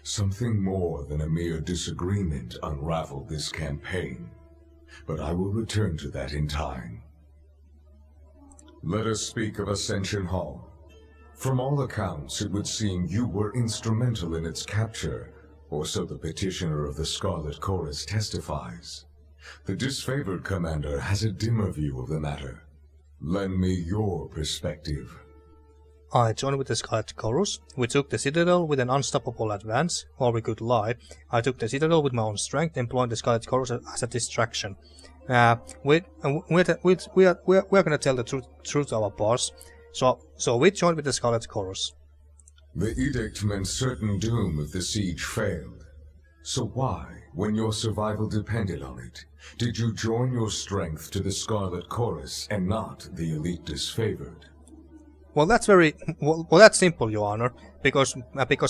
Something more than a mere disagreement unraveled this campaign. But I will return to that in time. Let us speak of Ascension Hall. From all accounts, it would seem you were instrumental in its capture, or so the petitioner of the Scarlet Chorus testifies. The disfavored commander has a dimmer view of the matter. Lend me your perspective. I joined with the Scarlet Chorus. We took the citadel with an unstoppable advance, or we could lie. I took the citadel with my own strength, employing the Scarlet Chorus as a distraction. We're gonna tell the truth to our boss. So we joined with the Scarlet Chorus. The edict meant certain doom if the siege failed. So why, when your survival depended on it, did you join your strength to the Scarlet Chorus and not the elite disfavored? Well, that's that's simple, Your Honor. Because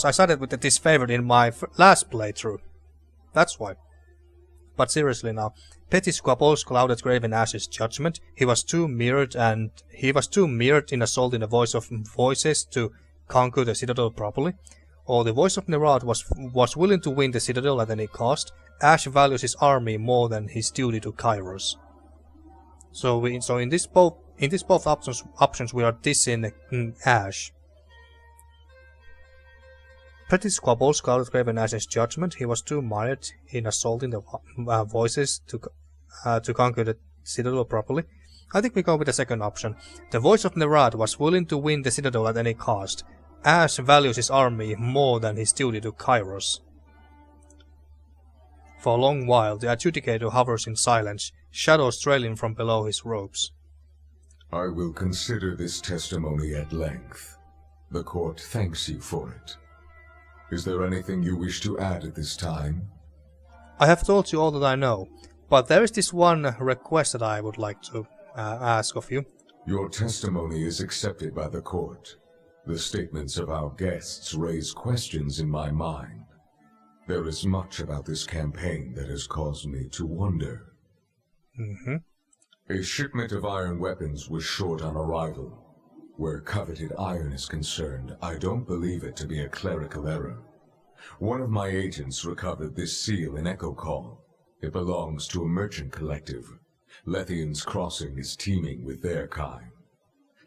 I sided with the disfavored in my last playthrough. That's why. But seriously now, Petty Squabbles clouded Graven Ash's judgment. He was too mirrored in assaulting the voice of voices to conquer the citadel properly. Or the voice of Nerad was willing to win the citadel at any cost. Ash values his army more than his duty to Kairos. So in this both options we are dissing Ash. Petty Squabbles clouded Graven Ash's judgment. He was too mired in assaulting the voices to conquer the citadel properly. I think we go with the second option. The voice of Nerad was willing to win the citadel at any cost. Ash values his army more than his duty to Kairos. For a long while, the adjudicator hovers in silence, shadows trailing from below his robes. I will consider this testimony at length. The court thanks you for it. Is there anything you wish to add at this time? I have told you all that I know, but there is this one request that I would like to ask of you. Your testimony is accepted by the court. The statements of our guests raise questions in my mind. There is much about this campaign that has caused me to wonder. A shipment of iron weapons was short on arrival. Where coveted iron is concerned, I don't believe it to be a clerical error. One of my agents recovered this seal in Echo Call. It belongs to a merchant collective. Lethian's Crossing is teeming with their kind.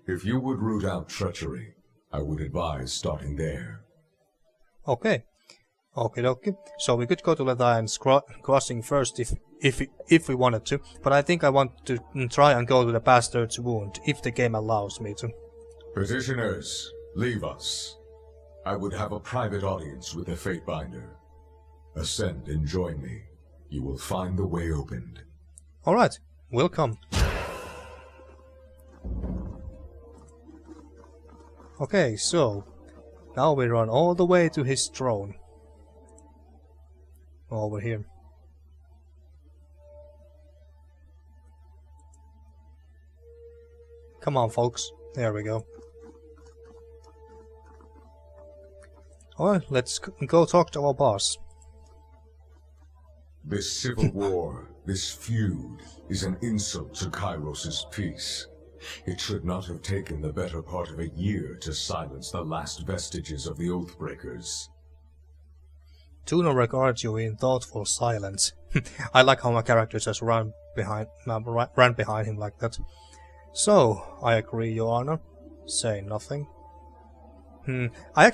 If you would root out treachery, I would advise starting there. Okay. Okay. So we could go to Lethian's Crossing first if we wanted to, but I think I want to try and go to the Bastard's Wound, if the game allows me to. Petitioners, leave us. I would have a private audience with the Fatebinder. Ascend and join me. You will find the way opened. Alright, we'll come. Okay, so Now we run all the way to his throne. Over here. Come on, folks. There we go. Alright, let's go talk to our boss. This civil war, this feud, is an insult to Kairos' peace. It should not have taken the better part of a year to silence the last vestiges of the Oathbreakers. Tunon regards you in thoughtful silence. I like how my character just ran behind him like that. So, I agree, Your Honor. Say nothing. I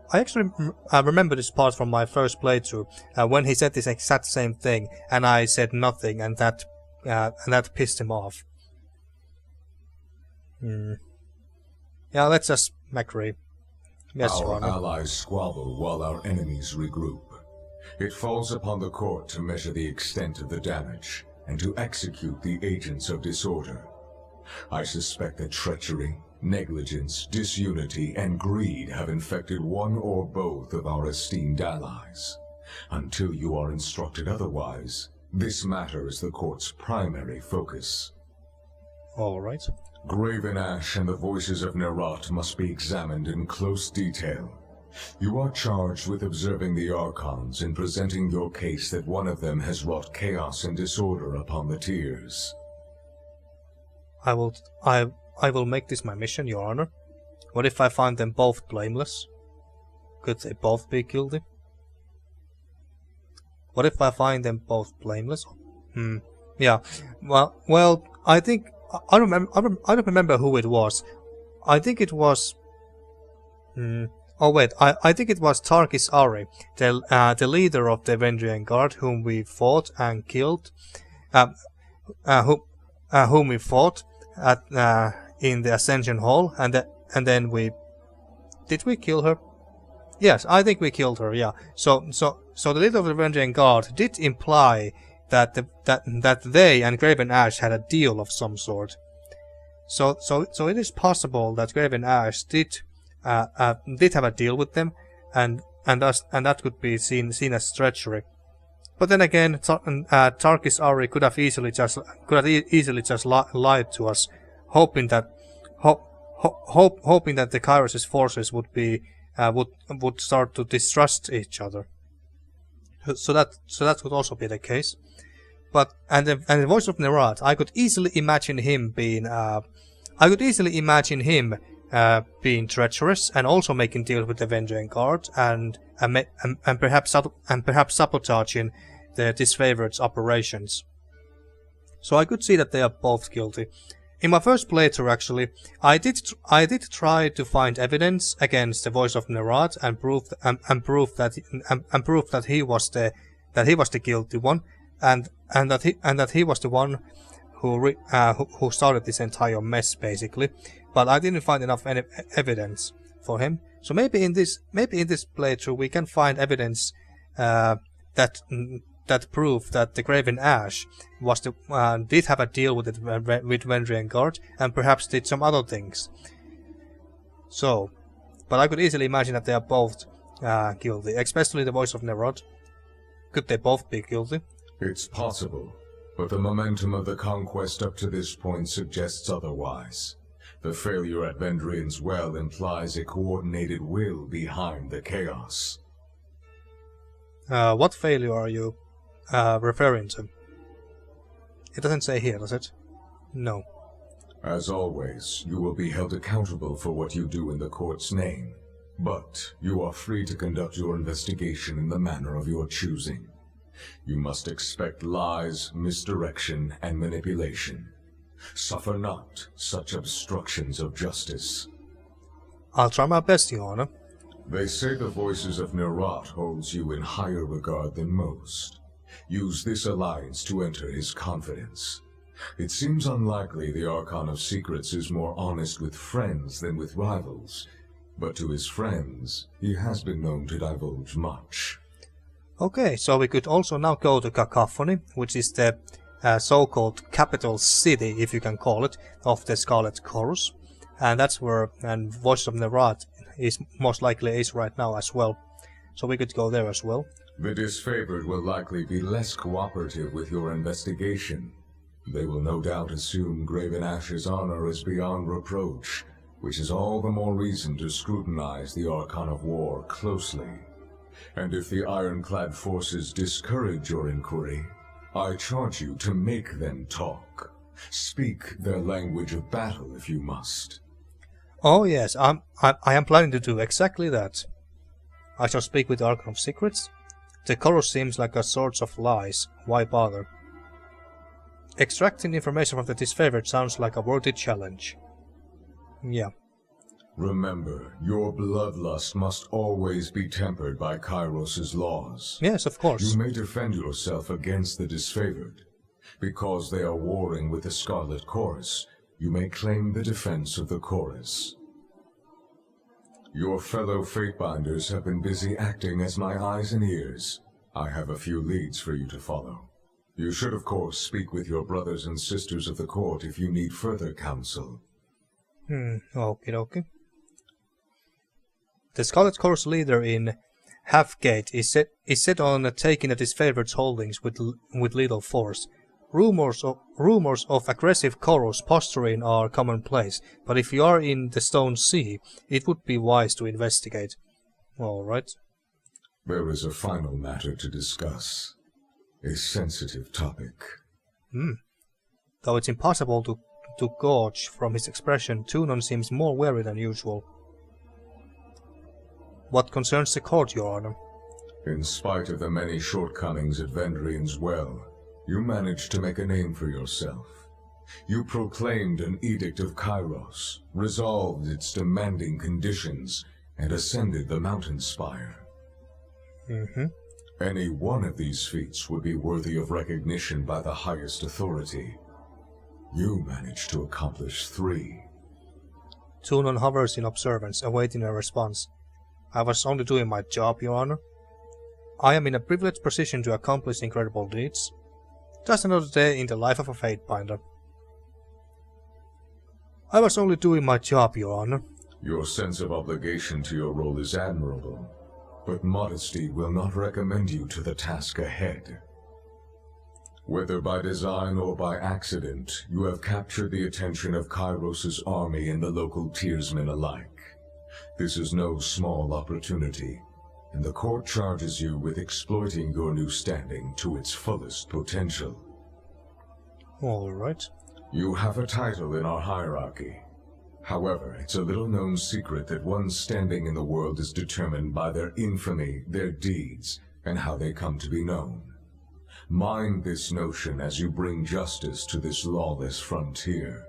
actually remember this part from my first playthrough when he said this exact same thing, and I said nothing, and that pissed him off. Yeah, let's just agree. Yes, Your Our Honor. allies squabble while our enemies regroup. It falls upon the court to measure the extent of the damage and to execute the agents of disorder. I suspect that treachery, negligence, disunity, and greed have infected one or both of our esteemed allies. Until you are instructed otherwise, this matter is the court's primary focus. Alright. Graven Ash and the voices of Nerat must be examined in close detail. You are charged with observing the Archons and presenting your case that one of them has wrought chaos and disorder upon the tiers. I will make this my mission, Your Honor. What if I find them both blameless? Could they both be guilty? What if I find them both blameless? Yeah. Well, I think I don't remember who it was. I think it was. Oh wait, I think it was Tarkis Ari, the leader of the Vendrien Guard, whom we fought and killed. Whom we fought at in the Ascension Hall, and then did we kill her? Yes, I think we killed her. Yeah. So the leader of the Vendrien Guard did imply that they and Graven Ash had a deal of some sort. So it is possible that Graven Ash did have a deal with them, and that could be seen as treachery. But then again, Tarkis Ari could have easily just lied to us, hoping that the Kairos' forces would start to distrust each other. So that could also be the case. But and the voice of Nerat, I could easily imagine him being treacherous and also making deals with the Vendrien Guard and perhaps sabotaging the disfavored's operations. So I could see that they are both guilty. In my first playthrough, actually, I did try to find evidence against the voice of Nerat and prove that he was the guilty one, and that he was the one who started this entire mess, basically. But I didn't find enough evidence for him. So maybe in this playthrough we can find evidence that prove that the Graven Ash did have a deal with Vendrien Guard and perhaps did some other things. So, but I could easily imagine that they are both guilty, especially the voice of Nerat. Could they both be guilty? It's possible, but the momentum of the conquest up to this point suggests otherwise. The failure at Vendrien's Well implies a coordinated will behind the chaos. What failure are you referring to? It doesn't say here, does it? No. As always, you will be held accountable for what you do in the court's name, but you are free to conduct your investigation in the manner of your choosing. You must expect lies, misdirection, and manipulation. Suffer not such obstructions of justice. I'll try my best, Your Honor. They say the voices of Nerat holds you in higher regard than most. Use this alliance to enter his confidence. It seems unlikely the Archon of Secrets is more honest with friends than with rivals, but to his friends, he has been known to divulge much. Okay, so we could also now go to Cacophony, which is the so-called capital city, if you can call it, of the Scarlet Chorus, and that's where Voice of Nerat is most likely is right now as well. So we could go there as well. The disfavored will likely be less cooperative with your investigation. They will no doubt assume Graven Ash's honor is beyond reproach, which is all the more reason to scrutinize the Archon of War closely. And if the ironclad forces discourage your inquiry, I charge you to make them talk. Speak their language of battle if you must. Oh yes, I am planning to do exactly that. I shall speak with the Archon of Secrets. The chorus seems like a source of lies. Why bother? Extracting information from the disfavored sounds like a worthy challenge. Yeah. Remember, your bloodlust must always be tempered by Kairos' laws. Yes, of course. You may defend yourself against the disfavored. Because they are warring with the Scarlet Chorus, you may claim the defense of the Chorus. Your fellow Fatebinders have been busy acting as my eyes and ears. I have a few leads for you to follow. You should, of course, speak with your brothers and sisters of the court if you need further counsel. Okay. The Scarlet Chorus leader in Halfgate is set on taking the disfavored's holdings with lethal force. Rumors of aggressive chorus posturing are commonplace, but if you are in the Stone Sea, it would be wise to investigate. Alright. There is a final matter to discuss. A sensitive topic. Though it's impossible to gauge from his expression, Tunon seems more wary than usual. What concerns the court, Your Honor? In spite of the many shortcomings at Vendrien's Well, you managed to make a name for yourself. You proclaimed an Edict of Kairos, resolved its demanding conditions, and ascended the mountain spire. Any one of these feats would be worthy of recognition by the highest authority. You managed to accomplish 3. Tunon hovers in observance, awaiting a response. I was only doing my job, Your Honor. I am in a privileged position to accomplish incredible deeds. Just another day in the life of a Fatebinder. I was only doing my job, Your Honor. Your sense of obligation to your role is admirable, but modesty will not recommend you to the task ahead. Whether by design or by accident, you have captured the attention of Kairos' army and the local tiersmen alike. This is no small opportunity, and the court charges you with exploiting your new standing to its fullest potential. Alright. You have a title in our hierarchy. However, it's a little-known secret that one's standing in the world is determined by their infamy, their deeds, and how they come to be known. Mind this notion as you bring justice to this lawless frontier.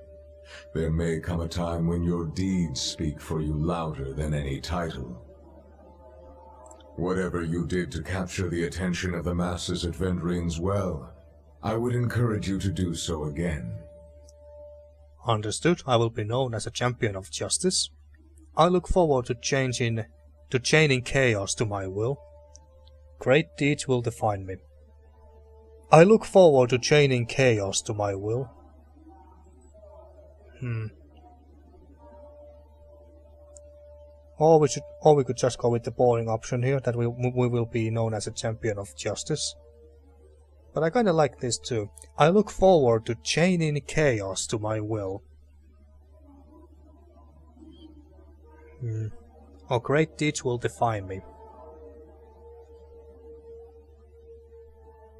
There may come a time when your deeds speak for you louder than any title. Whatever you did to capture the attention of the masses at Vendrien's Well, I would encourage you to do so again. Understood. I will be known as a champion of justice. I look forward to chaining chaos to my will. Great deeds will define me. I look forward to chaining chaos to my will. Or we could just go with the boring option here, that we will be known as a champion of justice. But I kinda like this too. I look forward to chaining chaos to my will. Or great deeds will define me.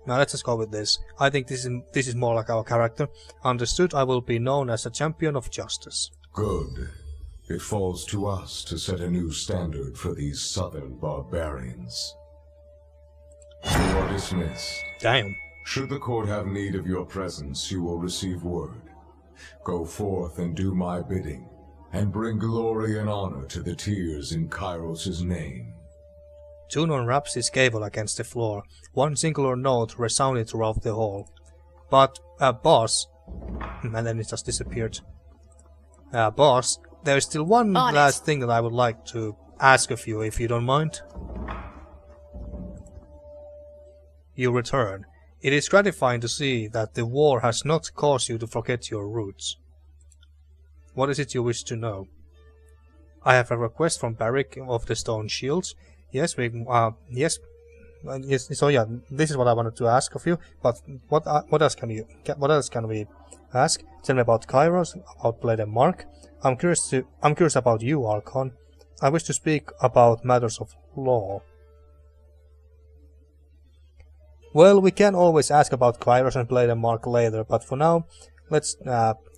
Now let's just go with this. I think this is more like our character. Understood, I will be known as a champion of justice. Good. It falls to us to set a new standard for these southern barbarians. You are dismissed. Damn. Should the court have need of your presence, you will receive word. Go forth and do my bidding, and bring glory and honor to the tiers in Kairos' name. Tunon raps his gavel against the floor. One singular note resounded throughout the hall. But, boss... And then it just disappeared. Boss, there is still one last thing that I would like to ask of you, if you don't mind. You return. It is gratifying to see that the war has not caused you to forget your roots. What is it you wish to know? I have a request from Barik of the Stone Shields. Yes, yes. So yeah, this is what I wanted to ask of you. But what else can we ask? Tell me about Kairos, about Blade and Mark. I'm curious about you, Archon. I wish to speak about matters of law. Well, we can always ask about Kairos and Blade and Mark later, but for now, let's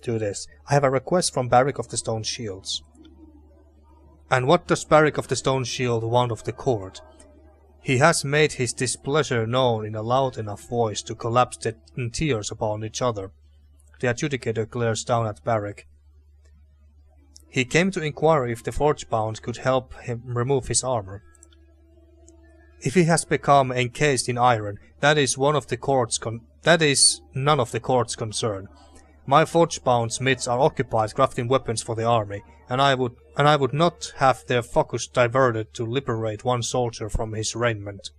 do this. I have a request from Barik of the Stone Shields. And what does Barik of the Stone Shield want of the court? He has made his displeasure known in a loud enough voice to collapse in tears upon each other. The adjudicator glares down at Barik. He came to inquire if the Forgebound could help him remove his armor. If he has become encased in iron, that is none of the court's concern. My Forgebound smiths are occupied crafting weapons for the army, and I would not have their focus diverted to liberate one soldier from his raiment.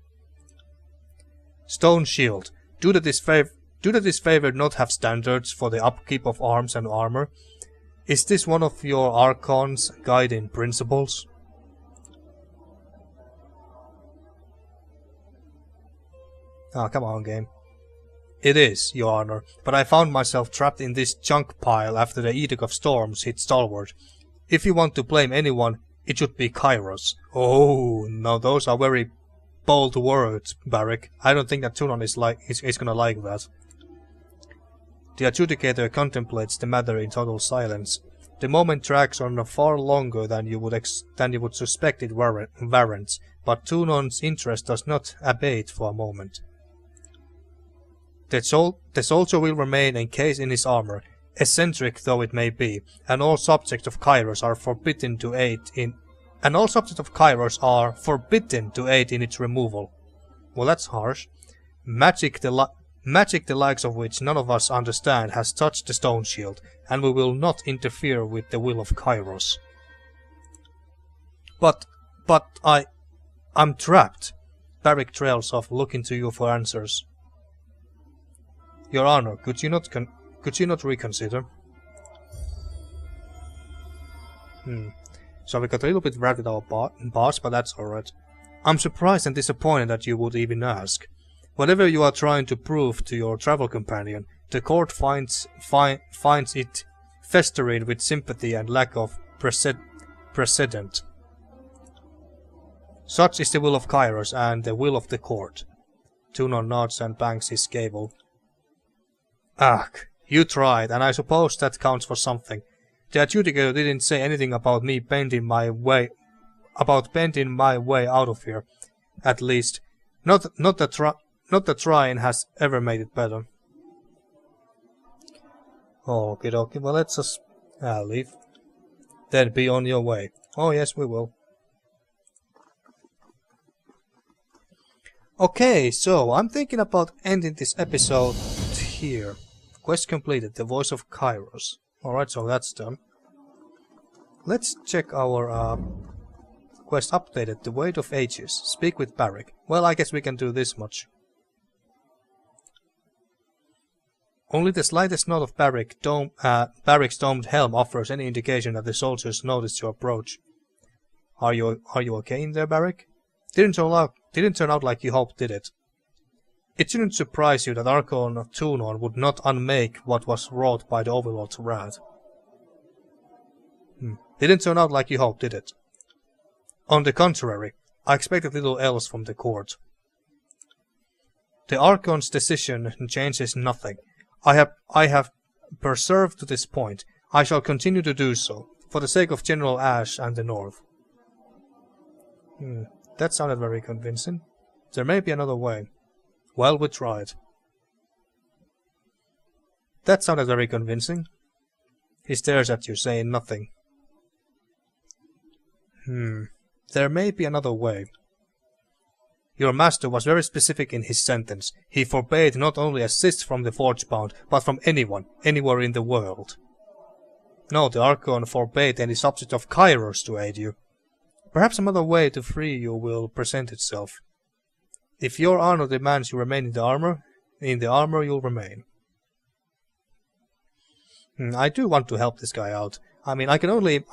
Stone Shield, do the disfavored not have standards for the upkeep of arms and armor? Is this one of your Archon's guiding principles? Ah, come on, game. It is, Your Honor, but I found myself trapped in this junk pile after the Edict of Storms hit Stalwart. If you want to blame anyone, it should be Kairos. Oh, now those are very bold words, Barik. I don't think that Tunon is gonna like that. The adjudicator contemplates the matter in total silence. The moment drags on far longer than you would suspect it warrants, but Tunon's interest does not abate for a moment. The soldier will remain encased in his armor, eccentric though it may be, and all subjects of Kairos are forbidden to aid in its removal. Well, that's harsh. Magic the likes of which none of us understand has touched the Stone Shield, and we will not interfere with the will of Kairos. But I'm trapped. Barik trails off, looking to you for answers. Your Honor, could you not reconsider? So we got a little bit wrapped with our boss, but that's alright. I'm surprised and disappointed that you would even ask. Whatever you are trying to prove to your travel companion, the court finds it festering with sympathy and lack of precedent. Such is the will of Kairos and the will of the court. Tunon nods and bangs his gavel. Ah, you tried, and I suppose that counts for something. The adjudicator didn't say anything about me bending my way out of here. At least, not that trying has ever made it better. Okie dokie, well let's just leave. Then be on your way. Oh yes, we will. Okay, so I'm thinking about ending this episode here. Quest completed, the voice of Kairos. Alright, so that's done. Let's check our quest updated, the Weight of Ages. Speak with Barik. Well, I guess we can do this much. Only the slightest note of Barik's domed helm offers any indication that the soldiers noticed your approach. Are you okay in there, Barik? Didn't turn out like you hoped, did it? It shouldn't surprise you that Archon of Tunon would not unmake what was wrought by the Overlord's wrath. Didn't turn out like you hoped, did it? On the contrary, I expected little else from the court. The Archon's decision changes nothing. I have persevered to this point. I shall continue to do so, for the sake of General Ash and the North. That sounded very convincing. There may be another way. Well, we tried. That sounded very convincing. He stares at you, saying nothing. There may be another way. Your master was very specific in his sentence. He forbade not only assist from the Forgebound, but from anyone, anywhere in the world. No, the Archon forbade any subject of Kairos to aid you. Perhaps another way to free you will present itself. If your honor demands you remain in the armor you'll remain. I do want to help this guy out. I mean, I can only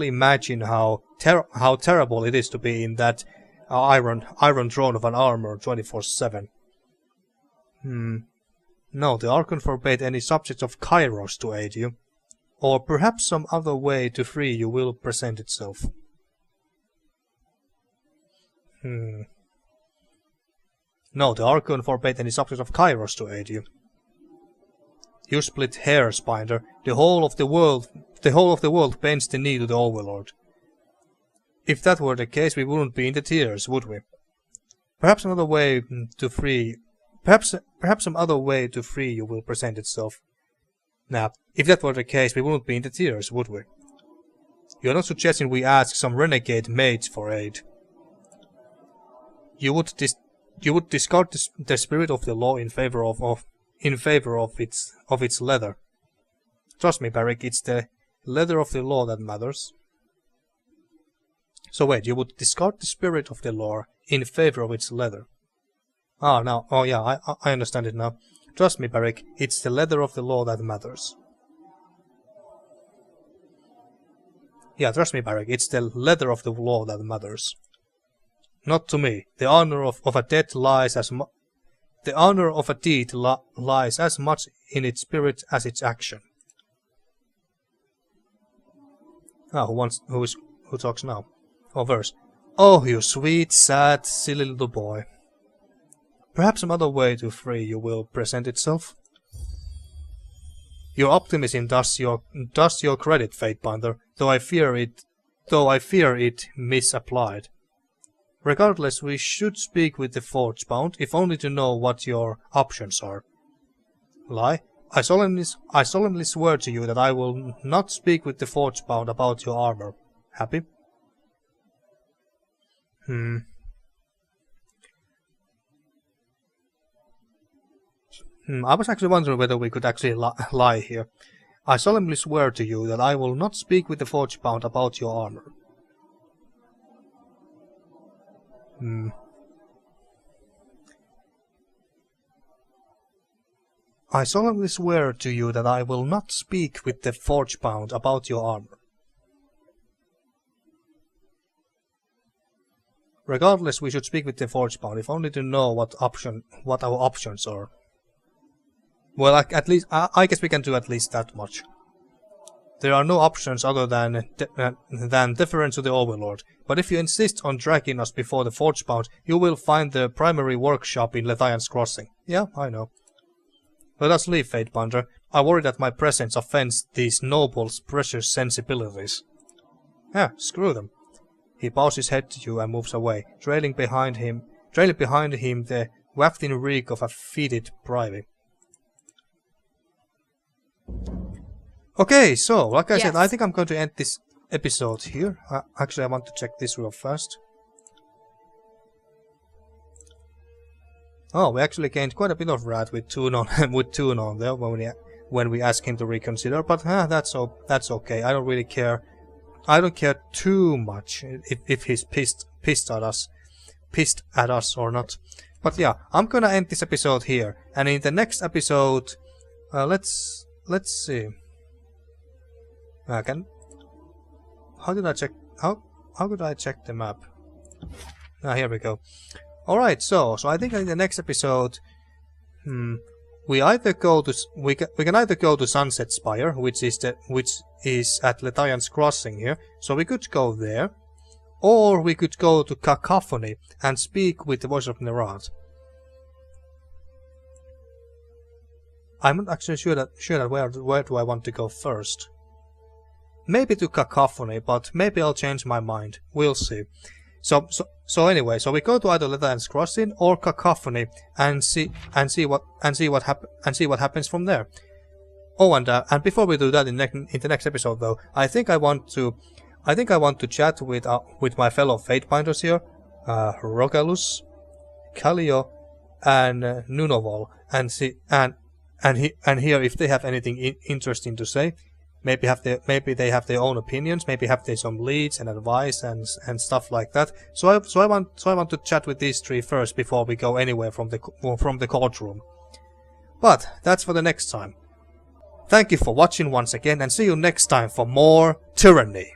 imagine how terrible it is to be in that iron throne of an armor 24/7. No, the Archon forbade any subjects of Kairos to aid you. Or perhaps some other way to free you will present itself. No, the Archon forbade any subjects of Kairos to aid you. You split hairs, Binder. The whole of the world bends the knee to the Overlord. If that were the case, we wouldn't be in the tears, would we? Perhaps some other way to free you will present itself. Now, if that were the case, we wouldn't be in the tears, would we? You're not suggesting we ask some renegade mages for aid. You would discard the spirit of the law in favor of its leather. Trust me, Barik, it's the leather of the law that matters. So wait, you would discard the spirit of the law in favor of its leather. Oh yeah, I understand it now. Trust me, Barik, it's the leather of the law that matters. Yeah, trust me, Barik, it's the leather of the law that matters. Not to me. The honor of a deed lies as much in its spirit as its action. Who talks now? Oh, verse. Oh, you sweet, sad, silly little boy. Perhaps some other way to free you will present itself. Your optimism does your credit, Fatebinder, though I fear it misapplied. Regardless, we should speak with the Forgebound, if only to know what your options are. Lie? I solemnly swear to you that I will not speak with the Forgebound about your armor. Happy? I was actually wondering whether we could actually lie here. I solemnly swear to you that I will not speak with the Forgebound about your armor. I solemnly swear to you that I will not speak with the Forgebound about your armor. Regardless, we should speak with the Forgebound, if only to know what our options are. Well, at least I guess we can do at least that much. There are no options other than deference to the Overlord, but if you insist on dragging us before the Forgebound, you will find the primary workshop in Lethian's Crossing. Yeah, I know. Let us leave, Fatebinder. I worry that my presence offends these nobles' precious sensibilities. Screw them. He bows his head to you and moves away, trailing behind him the wafting reek of a fetid privy. Okay, so, like I said, I think I'm going to end this episode here. Actually, I want to check this real fast. Oh, we actually gained quite a bit of wrath with Tunon there when we asked him to reconsider, but that's okay. I don't really care. I don't care too much if he's pissed at us or not. But yeah, I'm gonna end this episode here, and in the next episode, let's see. How could I check the map? Here we go. Alright, so I think in the next episode, we can either go to Sunset Spire, which is at Lethian's Crossing here, so we could go there, or we could go to Cacophony and speak with the voice of Nerad. I'm not actually sure that where do I want to go first. Maybe to Cacophony, but maybe I'll change my mind. We'll see. So anyway, so we go to either Lethian's Crossing or Cacophony and see what happens from there. Oh, and before we do that in the next episode, though, I think I want to chat with my fellow Fatebinders here, Rogalus, Kallio, and Nunovol, and hear if they have anything interesting to say. Maybe they have their own opinions. Maybe have some leads and advice and stuff like that. So I want to chat with these three first before we go anywhere from the courtroom. But that's for the next time. Thank you for watching once again, and see you next time for more Tyranny.